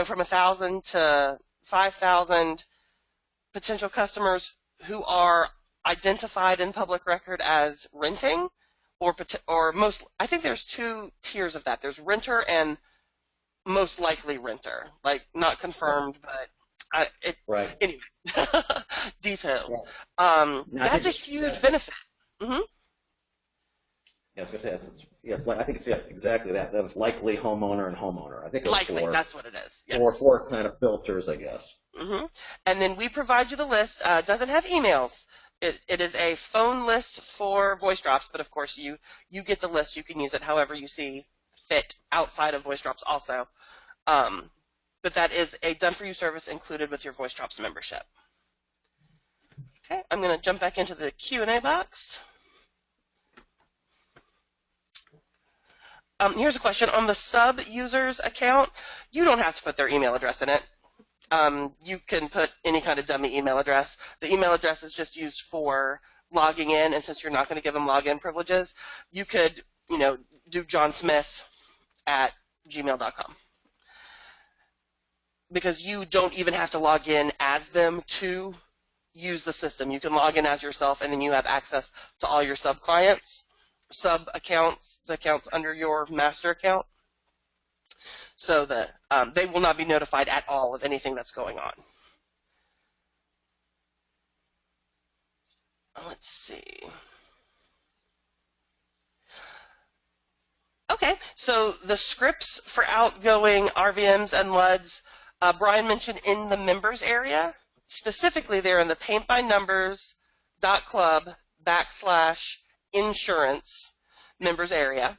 Speaker 3: from 1,000 to 5,000 potential customers who are identified in public record as renting, or most, I think there's two tiers of that. There's renter and most likely renter, like not confirmed, but
Speaker 2: Right.
Speaker 3: anyway, details.
Speaker 2: Yeah,
Speaker 3: That's a huge benefit. Mm-hmm.
Speaker 2: Yeah, I was going to say, yes, I think it's exactly that. That was likely homeowner and homeowner. I think it was
Speaker 3: Likely, that's what it is. Yes.
Speaker 2: four kind of filters, I guess.
Speaker 3: Mm-hmm. And then we provide you the list. It doesn't have emails. It is a phone list for voice drops, but of course you get the list. You can use it however you see fit outside of voice drops also. But that is a done-for-you service included with your voice drops membership. Okay, I'm going to jump back into the Q&A box. Here's a question. On the sub-user's account, you don't have to put their email address in it. You can put any kind of dummy email address. The email address is just used for logging in, and since you're not going to give them login privileges, you could, do johnsmith@gmail.com. Because you don't even have to log in as them to use the system. You can log in as yourself, and then you have access to all your sub-clients, sub-accounts, the accounts under your master account, so that they will not be notified at all of anything that's going on. Let's see. Okay, so the scripts for outgoing RVMs and LUDs, Brian mentioned in the members area. Specifically, they're in the paintbynumbers.club/insurance members area.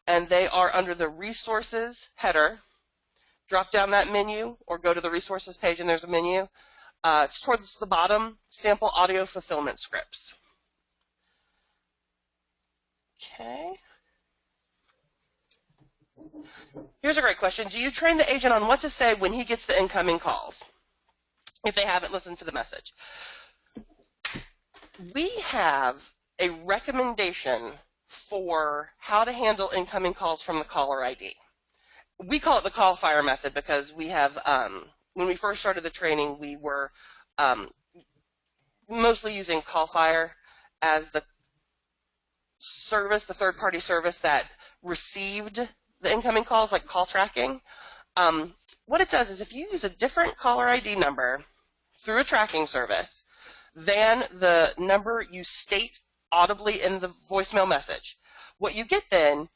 Speaker 3: And they are under the resources header. Drop down that menu or go to the resources page and there's a menu. It's towards the bottom, sample audio fulfillment scripts. Okay. Here's a great question. Do you train the agent on what to say when he gets the incoming calls, if they haven't listened to the message? We have a recommendation for how to handle incoming calls from the caller ID. We call it the call fire method because we have, when we first started the training, we were mostly using call fire as the service, the third-party service that received the incoming calls, like call tracking. What it does is if you use a different caller ID number through a tracking service than the number you state audibly in the voicemail message, what you get then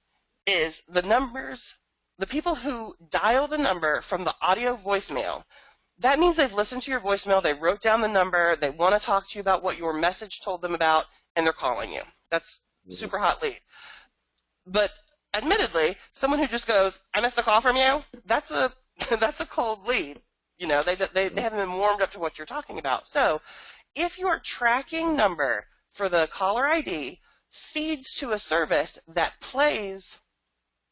Speaker 3: is the numbers, the people who dial the number from the audio voicemail, that means they've listened to your voicemail, they wrote down the number, they want to talk to you about what your message told them about, and they're calling you. That's super hot lead. But admittedly, someone who just goes, I missed a call from you, that's a cold lead. They haven't been warmed up to what you're talking about. So if your tracking number for the caller ID feeds to a service that plays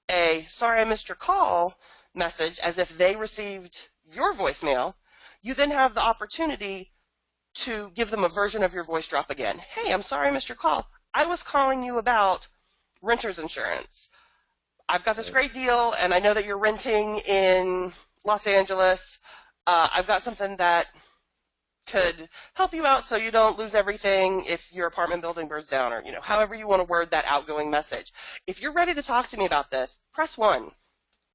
Speaker 3: a sorry I missed your call message as if they received your voicemail, you then have the opportunity to give them a version of your voice drop again. Hey, I'm sorry I missed your call. I was calling you about renter's insurance. I've got this great deal, and I know that you're renting in Los Angeles. I've got something that could help you out so you don't lose everything if your apartment building burns down, or however you want to word that outgoing message. If you're ready to talk to me about this, press 1,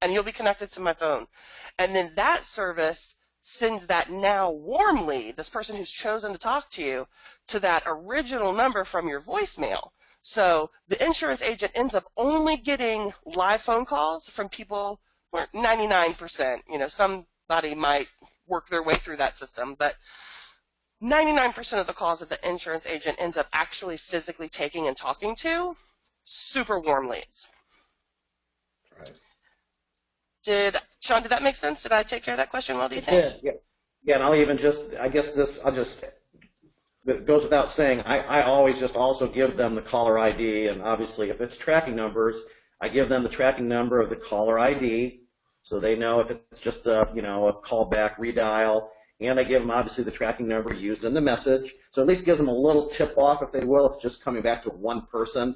Speaker 3: and you'll be connected to my phone. And then that service sends that now warm lead, this person who's chosen to talk to you, to that original number from your voicemail. So the insurance agent ends up only getting live phone calls from people, 99%, somebody might work their way through that system, but 99% of the calls that the insurance agent ends up actually physically taking and talking to, super warm leads.
Speaker 2: Right.
Speaker 3: Sean, did that make sense? Did I take care of that question well, do you think?
Speaker 2: Yeah. And I'll even I'll just it goes without saying, I always just also give them the caller ID, and obviously if it's tracking numbers, I give them the tracking number of the caller ID, so they know if it's just a, you know, a callback redial, and I give them obviously the tracking number used in the message, so at least gives them a little tip off, if they will, if it's just coming back to one person.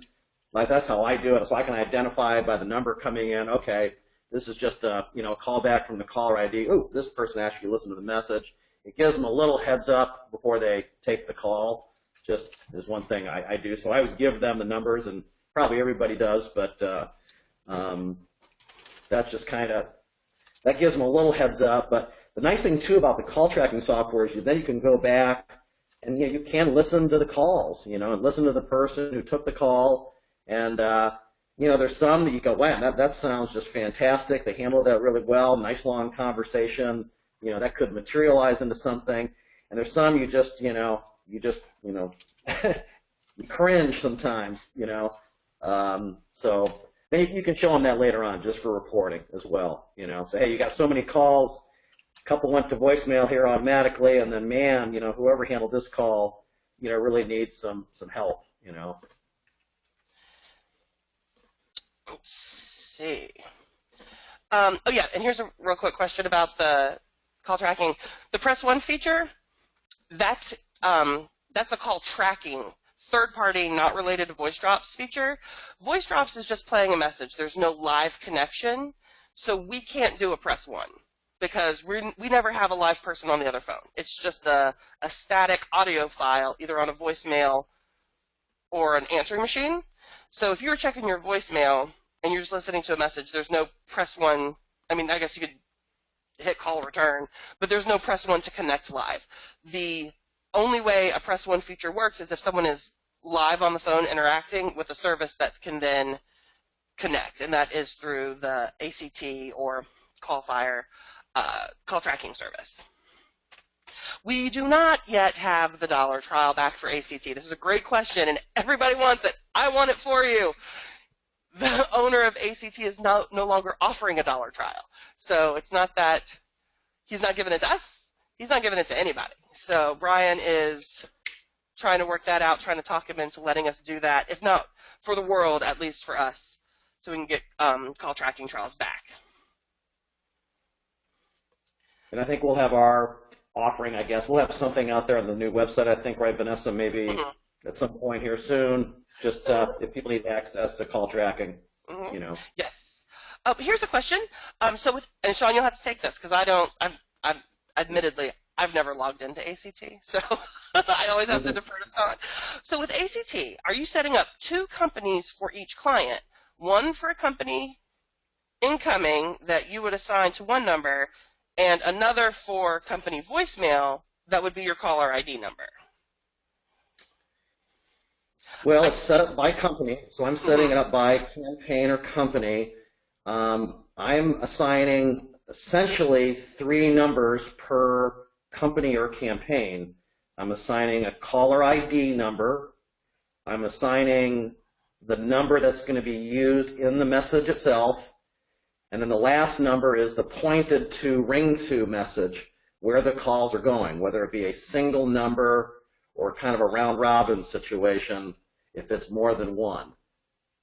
Speaker 2: Like, that's how I do it, so I can identify by the number coming in, okay, this is just a, you know, a callback from the caller ID. Oh, this person actually listened to the message. It gives them a little heads up before they take the call. Just is one thing I do. So I always give them the numbers, and probably everybody does, but that's just kind of, that gives them a little heads up. But the nice thing, too, about the call tracking software is then you can go back and, you know, you can listen to the calls, you know, and listen to the person who took the call. And, you know, there's some that you go, wow, that sounds just fantastic. They handled that really well. Nice long conversation. You know, that could materialize into something. And there's some you cringe sometimes, you know. So then you can show them that later on just for reporting as well, you know. Say, hey, you got so many calls, a couple went to voicemail here automatically, and then, man, you know, whoever handled this call, you know, really needs some help, you know.
Speaker 3: Let's see. Oh, yeah, and here's a real quick question about the call tracking. The Press 1 feature, that's a call tracking, third-party, not related to voice drops feature. Voice drops is just playing a message. There's no live connection, so we can't do a Press 1 because we never have a live person on the other phone. It's just a static audio file, either on a voicemail or an answering machine. So if you were checking your voicemail and you're just listening to a message, there's no Press 1. I mean, I guess you could hit call return, but there's no Press 1 to connect live. The only way a Press 1 feature works is if someone is live on the phone interacting with a service that can then connect, and that is through the ACT or CallFire call tracking service. We do not yet have the $1 trial back for ACT. This is a great question, and everybody wants it. I want it for you. The owner of ACT is no longer offering a $1 trial. So it's not that he's not giving it to us. He's not giving it to anybody. So Brian is trying to work that out, trying to talk him into letting us do that, if not for the world, at least for us, so we can get call tracking trials back.
Speaker 2: And I think we'll have our offering, I guess. We'll have something out there on the new website, I think, right, Vanessa, maybe at some point here soon, just if people need access to call tracking, you know.
Speaker 3: Yes. Here's a question. And Sean, you'll have to take this because admittedly, I've never logged into ACT, so I always have to defer to Sean. So with ACT, are you setting up 2 companies for each client? One for a company incoming that you would assign to one number, and another for company voicemail that would be your caller ID number?
Speaker 2: Well, it's set up by company, so I'm setting it up by campaign or company. I'm assigning essentially 3 numbers per company or campaign. I'm assigning a caller ID number. I'm assigning the number that's going to be used in the message itself. And then the last number is the pointed to ring to message, where the calls are going, whether it be a single number or kind of a round robin situation if it's more than one.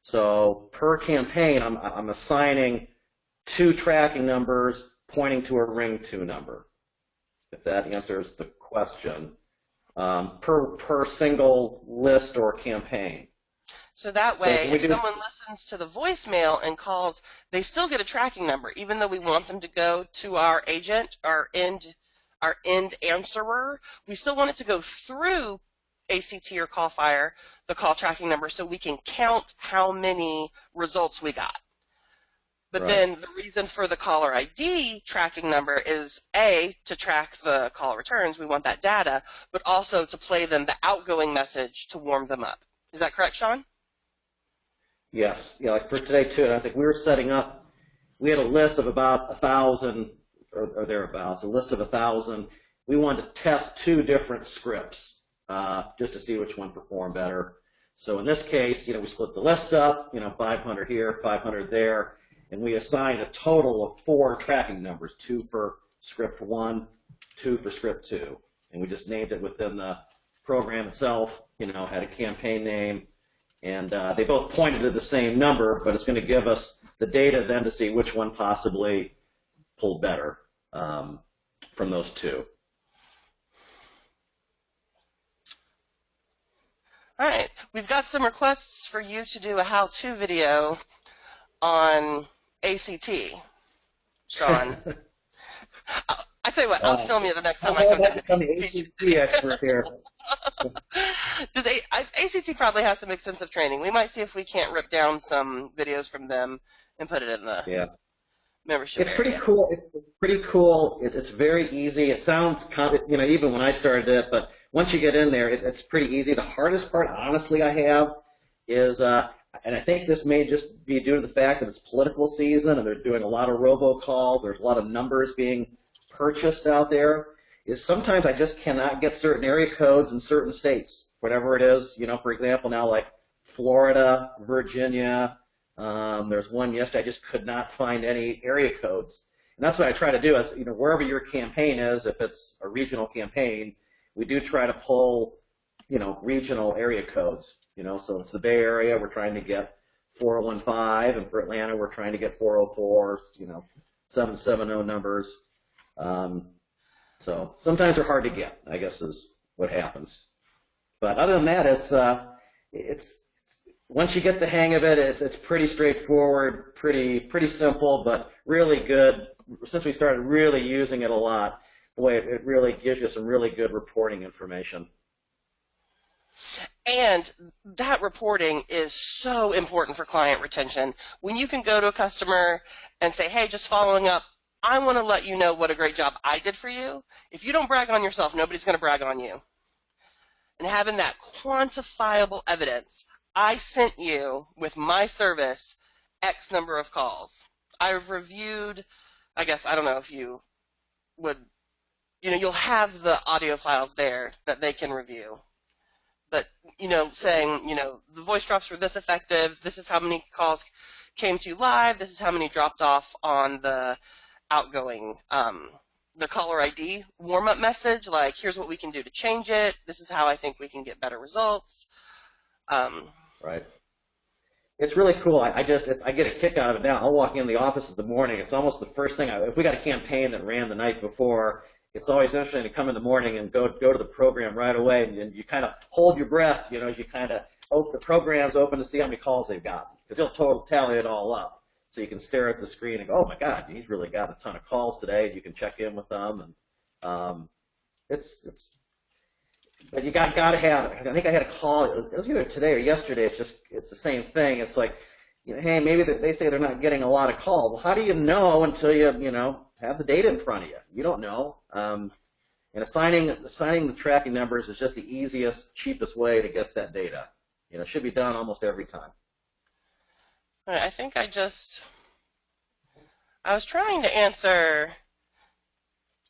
Speaker 2: So per campaign, I'm assigning 2 tracking numbers pointing to a ring to number, if that answers the question, per single list or campaign.
Speaker 3: So that way, if someone listens to the voicemail and calls, they still get a tracking number, even though we want them to go to our agent, our end answerer. We still want it to go through ACT or CallFire, the call tracking number, so we can count how many results we got. But then the reason for the caller ID tracking number is, A, to track the call returns. We want that data, but also to play them the outgoing message to warm them up. Is that correct, Sean?
Speaker 2: Yes. Yeah, like for today, too, and I think we were setting up, we had a list of about 1,000 or thereabouts, a list of 1,000. We wanted to test 2 different scripts just to see which one performed better. So in this case, we split the list up, 500 here, 500 there, and we assigned a total of 4 tracking numbers, 2 for script 1, 2 for script 2. And we just named it within the program itself, had a campaign name, and they both pointed to the same number, but it's going to give us the data then to see which one possibly pulled better from those two.
Speaker 3: All right, we've got some requests for you to do a how-to video on ACT, Sean. I tell you what, I'll film you the next time I come down.
Speaker 2: I'm the ACT expert here.
Speaker 3: Does ACT probably has some extensive training. We might see if we can't rip down some videos from them and put it in the membership
Speaker 2: It's pretty
Speaker 3: area.
Speaker 2: cool. It's pretty cool. It's very easy. It sounds kind of, even when I started it, but once you get in there, it's pretty easy. The hardest part, honestly, I have is, and I think this may just be due to the fact that it's political season and they're doing a lot of robocalls. There's a lot of numbers being purchased out there. Is sometimes I just cannot get certain area codes in certain states, whatever it is. For example, now like Florida, Virginia. There's one yesterday, I just could not find any area codes. And that's what I try to do is, wherever your campaign is, if it's a regional campaign, we do try to pull, regional area codes. So it's the Bay Area, we're trying to get 4015, and for Atlanta, we're trying to get 404, 770 numbers. So sometimes they're hard to get, I guess is what happens. But other than that, it's once you get the hang of it, it's pretty straightforward, pretty simple, but really good. Since we started really using it a lot, boy, it really gives you some really good reporting information.
Speaker 3: And that reporting is so important for client retention. When you can go to a customer and say, hey, just following up, I want to let you know what a great job I did for you. If you don't brag on yourself, nobody's going to brag on you. And having that quantifiable evidence, I sent you with my service X number of calls. I've reviewed, I guess, I don't know if you would, you'll have the audio files there that they can review. But, saying, the voice drops were this effective, this is how many calls came to you live, this is how many dropped off on the outgoing, the caller ID warm-up message, like, here's what we can do to change it, this is how I think we can get better results.
Speaker 2: Right. It's really cool. I get a kick out of it now. I'll walk in the office in the morning. It's almost the first thing. If we got a campaign that ran the night before, it's always interesting to come in the morning and go to the program right away, and you kind of hold your breath, as you kind of the program's open to see how many calls they've gotten, because they'll tally it all up. So you can stare at the screen and go, oh my God, he's really got a ton of calls today. And you can check in with them, and but you got to have it. I think I had a call. It was either today or yesterday. It's the same thing. It's like, hey, maybe they say they're not getting a lot of calls. Well, how do you know until you have the data in front of you? You don't know. And assigning the tracking numbers is just the easiest, cheapest way to get that data. It should be done almost every time.
Speaker 3: All right, I think I was trying to answer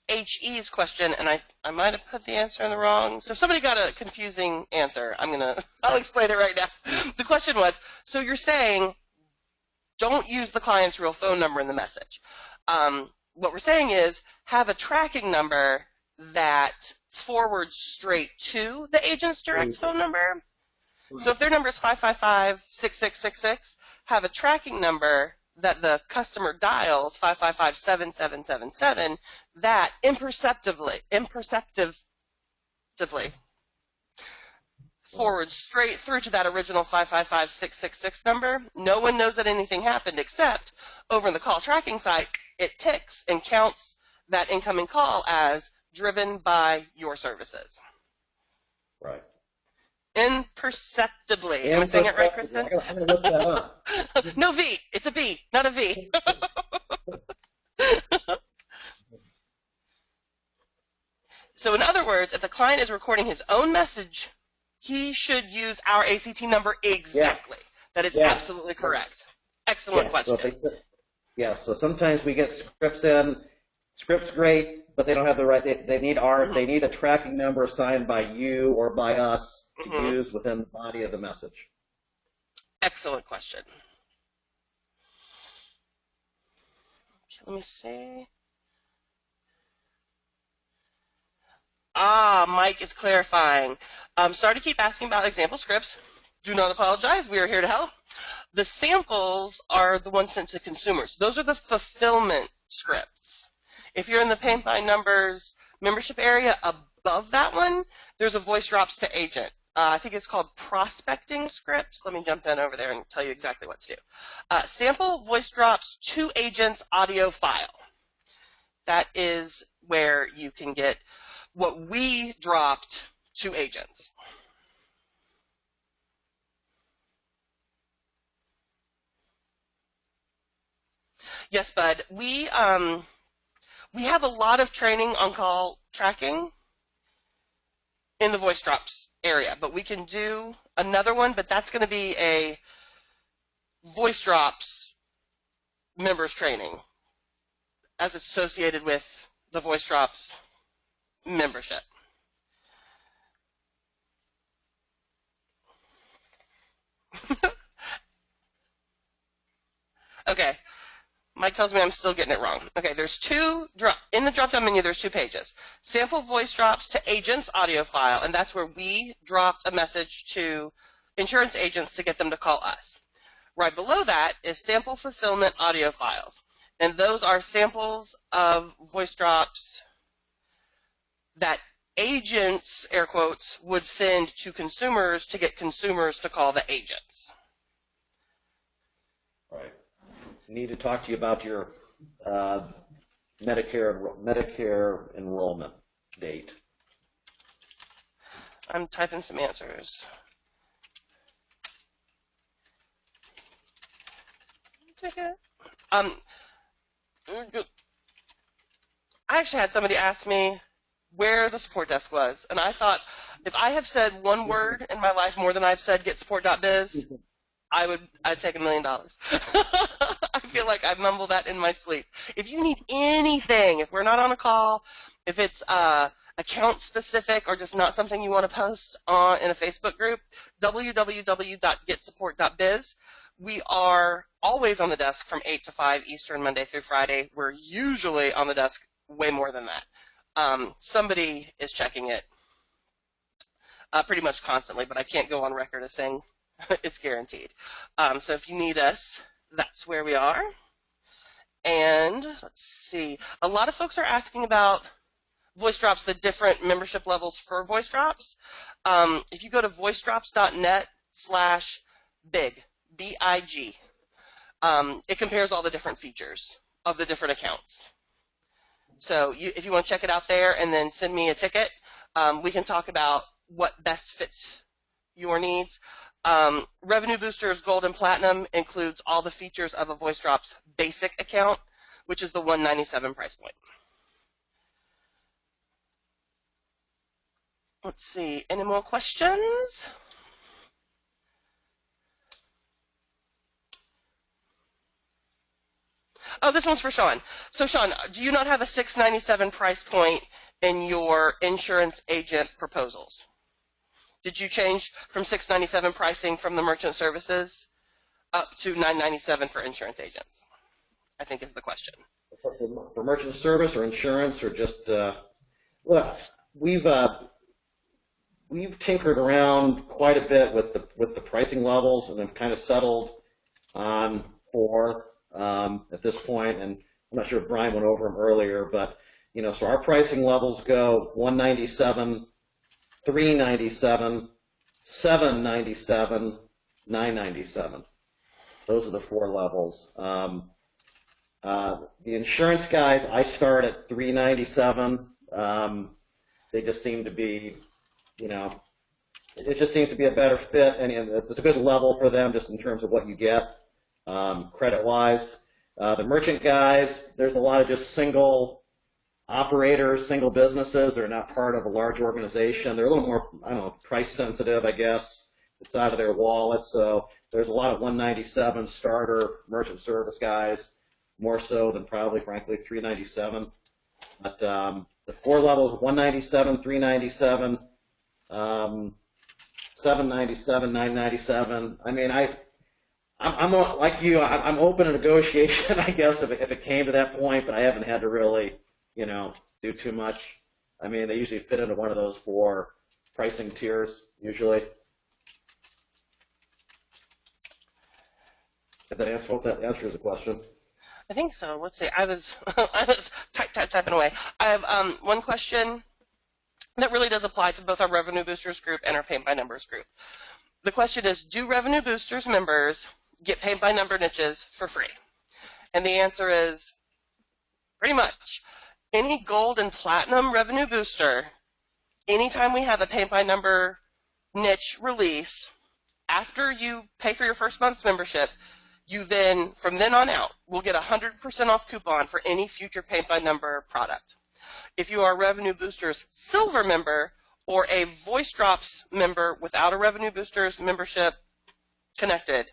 Speaker 3: HE's question, and I might have put the answer in the wrong. So if somebody got a confusing answer, I'll explain it right now. The question was, so you're saying don't use the client's real phone number in the message. What we're saying is have a tracking number that forwards straight to the agent's direct phone number. So if their number is 555-6666, have a tracking number that the customer dials 555-7777 that imperceptibly forwards straight through to that original 555-666 number. No one knows that anything happened except over in the call tracking site, it ticks and counts that incoming call as driven by your services.
Speaker 2: Right.
Speaker 3: Imperceptibly. Am I saying it right, Kristen?
Speaker 2: I'm going to look that up.
Speaker 3: No V. It's a B, not a V. So in other words, if the client is recording his own message, he should use our ACT number exactly. Yes. That is absolutely correct. Excellent question.
Speaker 2: So sometimes we get scripts in. Script's great, but they don't have the right. They need they need a tracking number assigned by you or by us to use within the body of the message.
Speaker 3: Excellent question. Okay, let me see. Mike is clarifying. Sorry to keep asking about example scripts. Do not apologize. We are here to help. The samples are the ones sent to consumers. Those are the fulfillment scripts. If you're in the Paint by Numbers membership area above that one, there's a voice drops to agent. I think it's called prospecting scripts. Let me jump in over there and tell you exactly what to do. Sample voice drops to agents audio file. That is where you can get what we dropped to agents. Yes, Bud. We have a lot of training on call tracking in the voice drops area, but we can do another one, but that's going to be a voice drops members training as it's associated with the voice drops membership. Okay. Mike tells me I'm still getting it wrong. Okay, there's in the drop-down menu, there's 2 pages. Sample voice drops to agents audio file, and that's where we dropped a message to insurance agents to get them to call us. Right below that is sample fulfillment audio files, and those are samples of voice drops that agents, air quotes, would send to consumers to get consumers to call the agents.
Speaker 2: Right. Need to talk to you about your Medicare enrollment date.
Speaker 3: I'm typing some answers. I actually had somebody ask me where the support desk was, and I thought if I have said one word in my life more than I've said get support.biz, I'd take $1 million. I feel like I mumble that in my sleep. If you need anything, if we're not on a call, if it's account specific or just not something you want to post in a Facebook group, www.getsupport.biz. We are always on the desk from 8 to 5 Eastern, Monday through Friday. We're usually on the desk way more than that. Somebody is checking it pretty much constantly, but I can't go on record as saying it's guaranteed. So if you need us, that's where we are. And let's see. A lot of folks are asking about voice drops, the different membership levels for voice drops. If you go to voicedrops.net/big, B-I-G, it compares all the different features of the different accounts. So if you want to check it out there and then send me a ticket, we can talk about what best fits your needs. Revenue Boosters Gold and Platinum includes all the features of a Voice Drops basic account, which is the $197 price point. Let's see, any more questions? Oh, this one's for Sean. So Sean, do you not have a $697 price point in your insurance agent proposals? Did you change from $697 pricing from the merchant services up to $997 for insurance agents? I think is the question.
Speaker 2: For merchant service or insurance or just look, we've tinkered around quite a bit with the pricing levels and have kind of settled on 4 at this point. And I'm not sure if Brian went over them earlier, but so our pricing levels go $197. $397, $797, $997. Those are the 4 levels. The insurance guys, I start at $397. They just seem to be, it just seems to be a better fit, and it's a good level for them just in terms of what you get credit-wise. The merchant guys, there's a lot of just single operators, single businesses. They're not part of a large organization. They're a little more, price sensitive, I guess. It's out of their wallet. So there's a lot of $197 starter merchant service guys, more so than probably, frankly, $397. But the 4 levels: $197, $397, $797, $997. I mean, I'm like you. I'm open to negotiation, I guess, if it came to that point. But I haven't had to really do too much. I mean, they usually fit into one of those 4 pricing tiers, usually. If that answers the question.
Speaker 3: I think so. Let's see. I was typing away. I have one question that really does apply to both our Revenue Boosters group and our Paint by Numbers group. The question is, do Revenue Boosters members get Paint by Number niches for free? And the answer is pretty much. Any Gold and Platinum Revenue Booster, anytime we have a Paint by Number niche release, after you pay for your first month's membership, you then, from then on out, will get a 100% off coupon for any future Paint by Number product. If you are a Revenue Boosters Silver member or a Voice Drops member without a Revenue Boosters membership connected,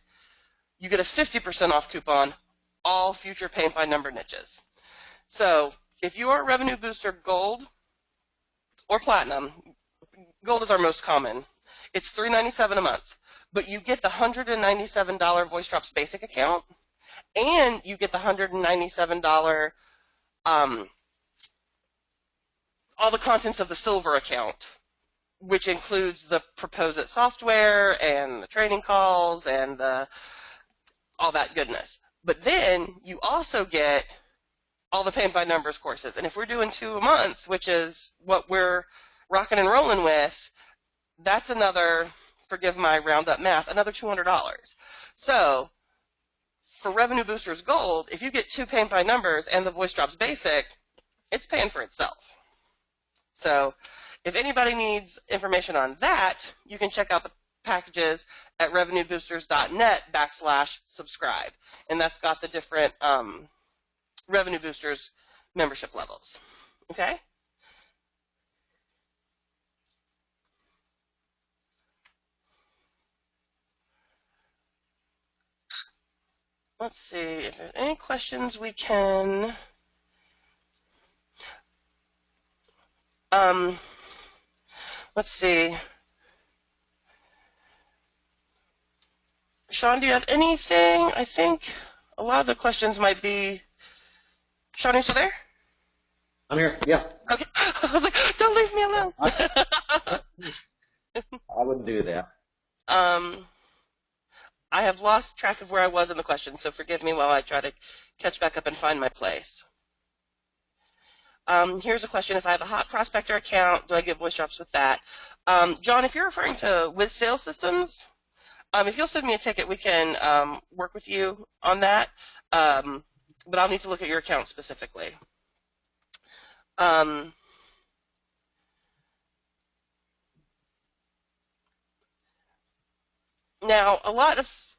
Speaker 3: you get a 50% off coupon, all future Paint by Number niches. So, if you are a Revenue Booster Gold or Platinum, Gold is our most common. It's $397 a month, but you get the $197 Voice Drops Basic account, and you get the $197 all the contents of the Silver account, which includes the Propose It software and the training calls and all that goodness. But then you also get all the Paint by Numbers courses. And if we're doing 2 a month, which is what we're rocking and rolling with, that's another, forgive my round-up math, another $200. So for Revenue Boosters Gold, if you get 2 Paint by Numbers and the Voice Drops Basic, it's paying for itself. So if anybody needs information on that, you can check out the packages at revenueboosters.net/subscribe. And that's got the different Revenue Boosters membership levels. Okay? Let's see if there are any questions we can. Let's see. Sean, do you have anything? I think a lot of the questions might be. Sean, are you still there?
Speaker 2: I'm here, yeah.
Speaker 3: Okay. I was like, don't leave me alone.
Speaker 2: I wouldn't do that.
Speaker 3: I have lost track of where I was in the question, so forgive me while I try to catch back up and find my place. Here's a question. If I have a hot prospector account, do I get Voice Drops with that? John, if you're referring to Wiz Sales Systems, if you'll send me a ticket, we can work with you on that. But I'll need to look at your account specifically. Now,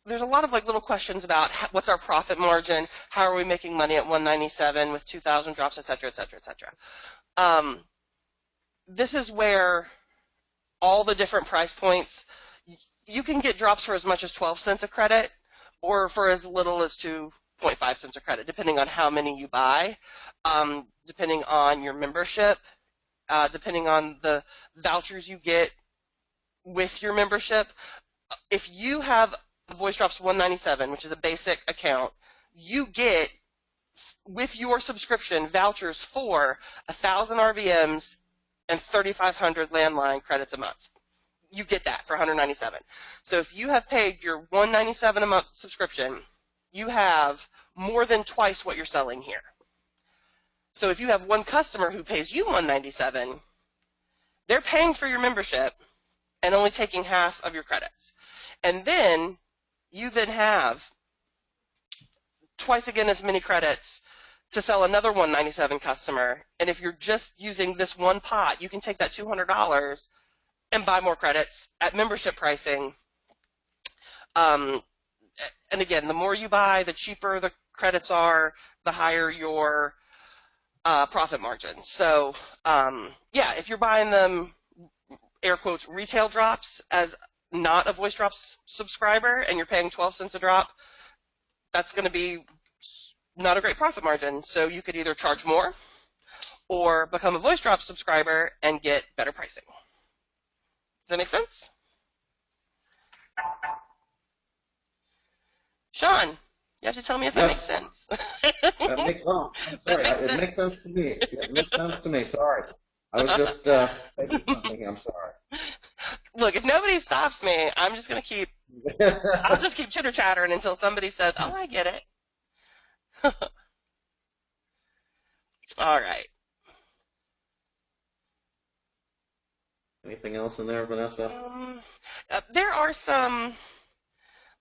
Speaker 3: there's a lot of like little questions about what's our profit margin, how are we making money at 197 with 2,000 drops, et cetera, et cetera, et cetera. This is where all the different price points, you can get drops for as much as 12 cents a credit or for as little as 2.5 cents a credit, depending on how many you buy, depending on your membership, depending on the vouchers you get with your membership. If you have Voice Drops 197, which is a basic account, you get, with your subscription, vouchers for 1,000 RVMs and 3,500 landline credits a month. You get that for 197. So if you have paid your 197 a month subscription, you have more than twice what you're selling here. So if you have one customer who pays you 197, they're paying for your membership and only taking half of your credits. And then you then have twice again as many credits to sell another 197 customer. And if you're just using this one pot, you can take that $200 and buy more credits at membership pricing. And again, the more you buy, the cheaper the credits are, the higher your profit margin. So yeah, if you're buying them, air quotes, retail drops as not a Voice Drops subscriber and you're paying 12 cents a drop, that's going to be not a great profit margin. So you could either charge more or become a Voice Drops subscriber and get better pricing. Does that make sense? Sean, you have to tell me if that makes sense.
Speaker 2: That makes sense. I'm sorry. It makes sense to me. It makes sense to me. Sorry. I was just thinking something here. I'm sorry.
Speaker 3: Look, if nobody stops me, I'm just going to keep, I'll just keep chitter-chattering until somebody says, oh, I get it. All right.
Speaker 2: Anything else in there, Vanessa?
Speaker 3: There are some,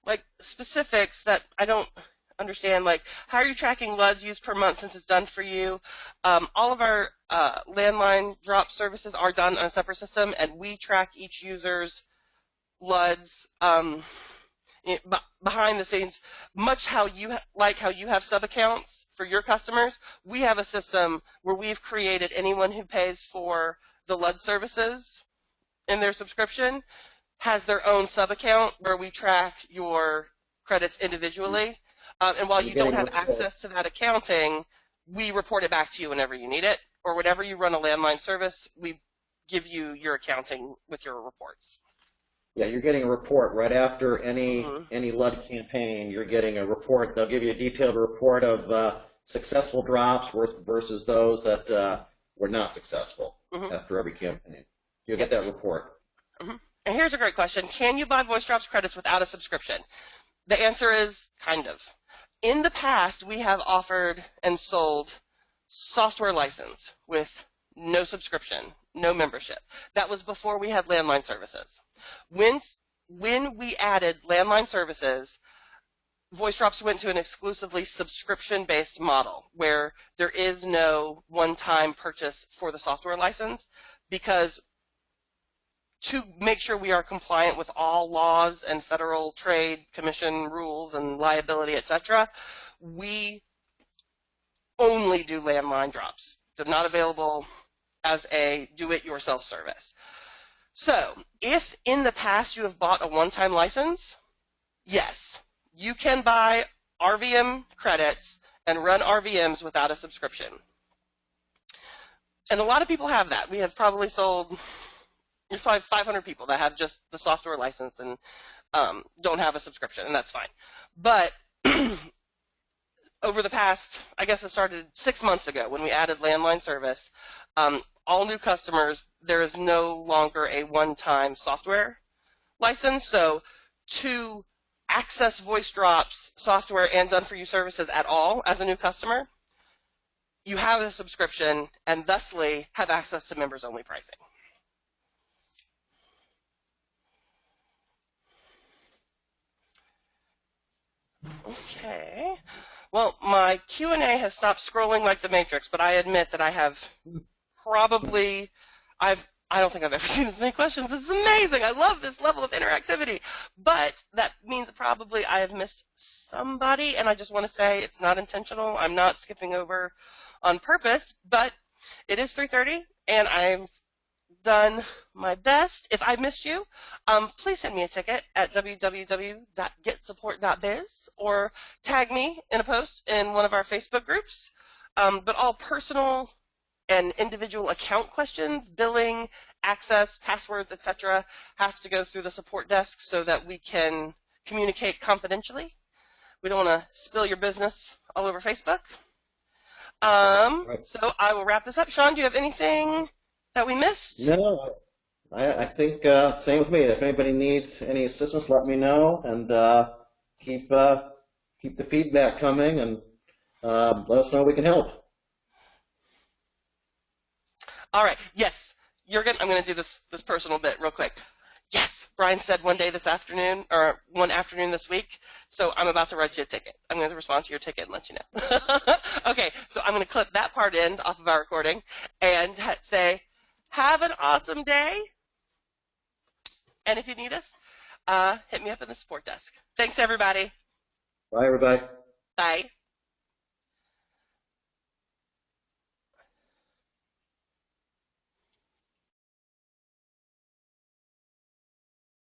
Speaker 3: like, specifics that I don't understand, like, how are you tracking LUDs used per month since it's done for you? All of our landline drop services are done on a separate system, and we track each user's LUDs behind the scenes, much how you how you have sub-accounts for your customers. We have a system where we've created anyone who pays for the LUD services in their subscription has their own sub-account where we track your credits individually. And while you don't have access to that accounting, we report it back to you whenever you need it, or whenever you run a landline service, we give you your accounting with your reports.
Speaker 2: Yeah, you're getting a report right after any LUD campaign. You're getting a report. They'll give you a detailed report of successful drops versus those that were not successful after every campaign. You'll get that report.
Speaker 3: And here's a great question. Can you buy voice drops credits without a subscription? The answer is kind of. In the past, we have offered and sold software license with no subscription, no membership. That was before we had landline services. When we added landline services, voice drops went to an exclusively subscription-based model where there is no one-time purchase for the software license, because to make sure we are compliant with all laws and Federal Trade Commission rules and liability, etc., we only do landline drops. They're not available as a do-it-yourself service. So, if in the past you have bought a one-time license, yes, you can buy RVM credits and run RVMs without a subscription. And a lot of people have that. We have probably sold... There's probably 500 people that have just the software license and don't have a subscription, and that's fine. But over the past, I guess it started 6 months ago when we added landline service, all new customers, there is no longer a one-time software license. So to access voice drops, software, and done-for-you services at all as a new customer, you have a subscription and thusly have access to members-only pricing. Okay. Well, my Q&A has stopped scrolling like the Matrix, but I admit that I have probably, I don't think I've ever seen this many questions. This is amazing. I love this level of interactivity. But that means probably I have missed somebody, and I just want to say it's not intentional. I'm not skipping over on purpose, but it is 3:30, and I've done my best. If I missed you, please send me a ticket at www.getsupport.biz or tag me in a post in one of our Facebook groups. But all personal and individual account questions, billing, access, passwords, etc., have to go through the support desk so that we can communicate confidentially. We don't want to spill your business all over Facebook. So I will wrap this up. Sean, do you have anything that we missed?
Speaker 2: No, I think same with me. If anybody needs any assistance, let me know, and keep the feedback coming, and let us know we can help.
Speaker 3: All right. Yes, Jurgen, I'm going to do this personal bit real quick. Yes, Brian said one afternoon this week, so I'm about to write you a ticket. I'm going to respond to your ticket and let you know. Okay, so I'm going to clip that part in off of our recording and say, have an awesome day. And if you need us, hit me up in the support desk. Thanks, everybody.
Speaker 2: Bye, everybody.
Speaker 3: Bye.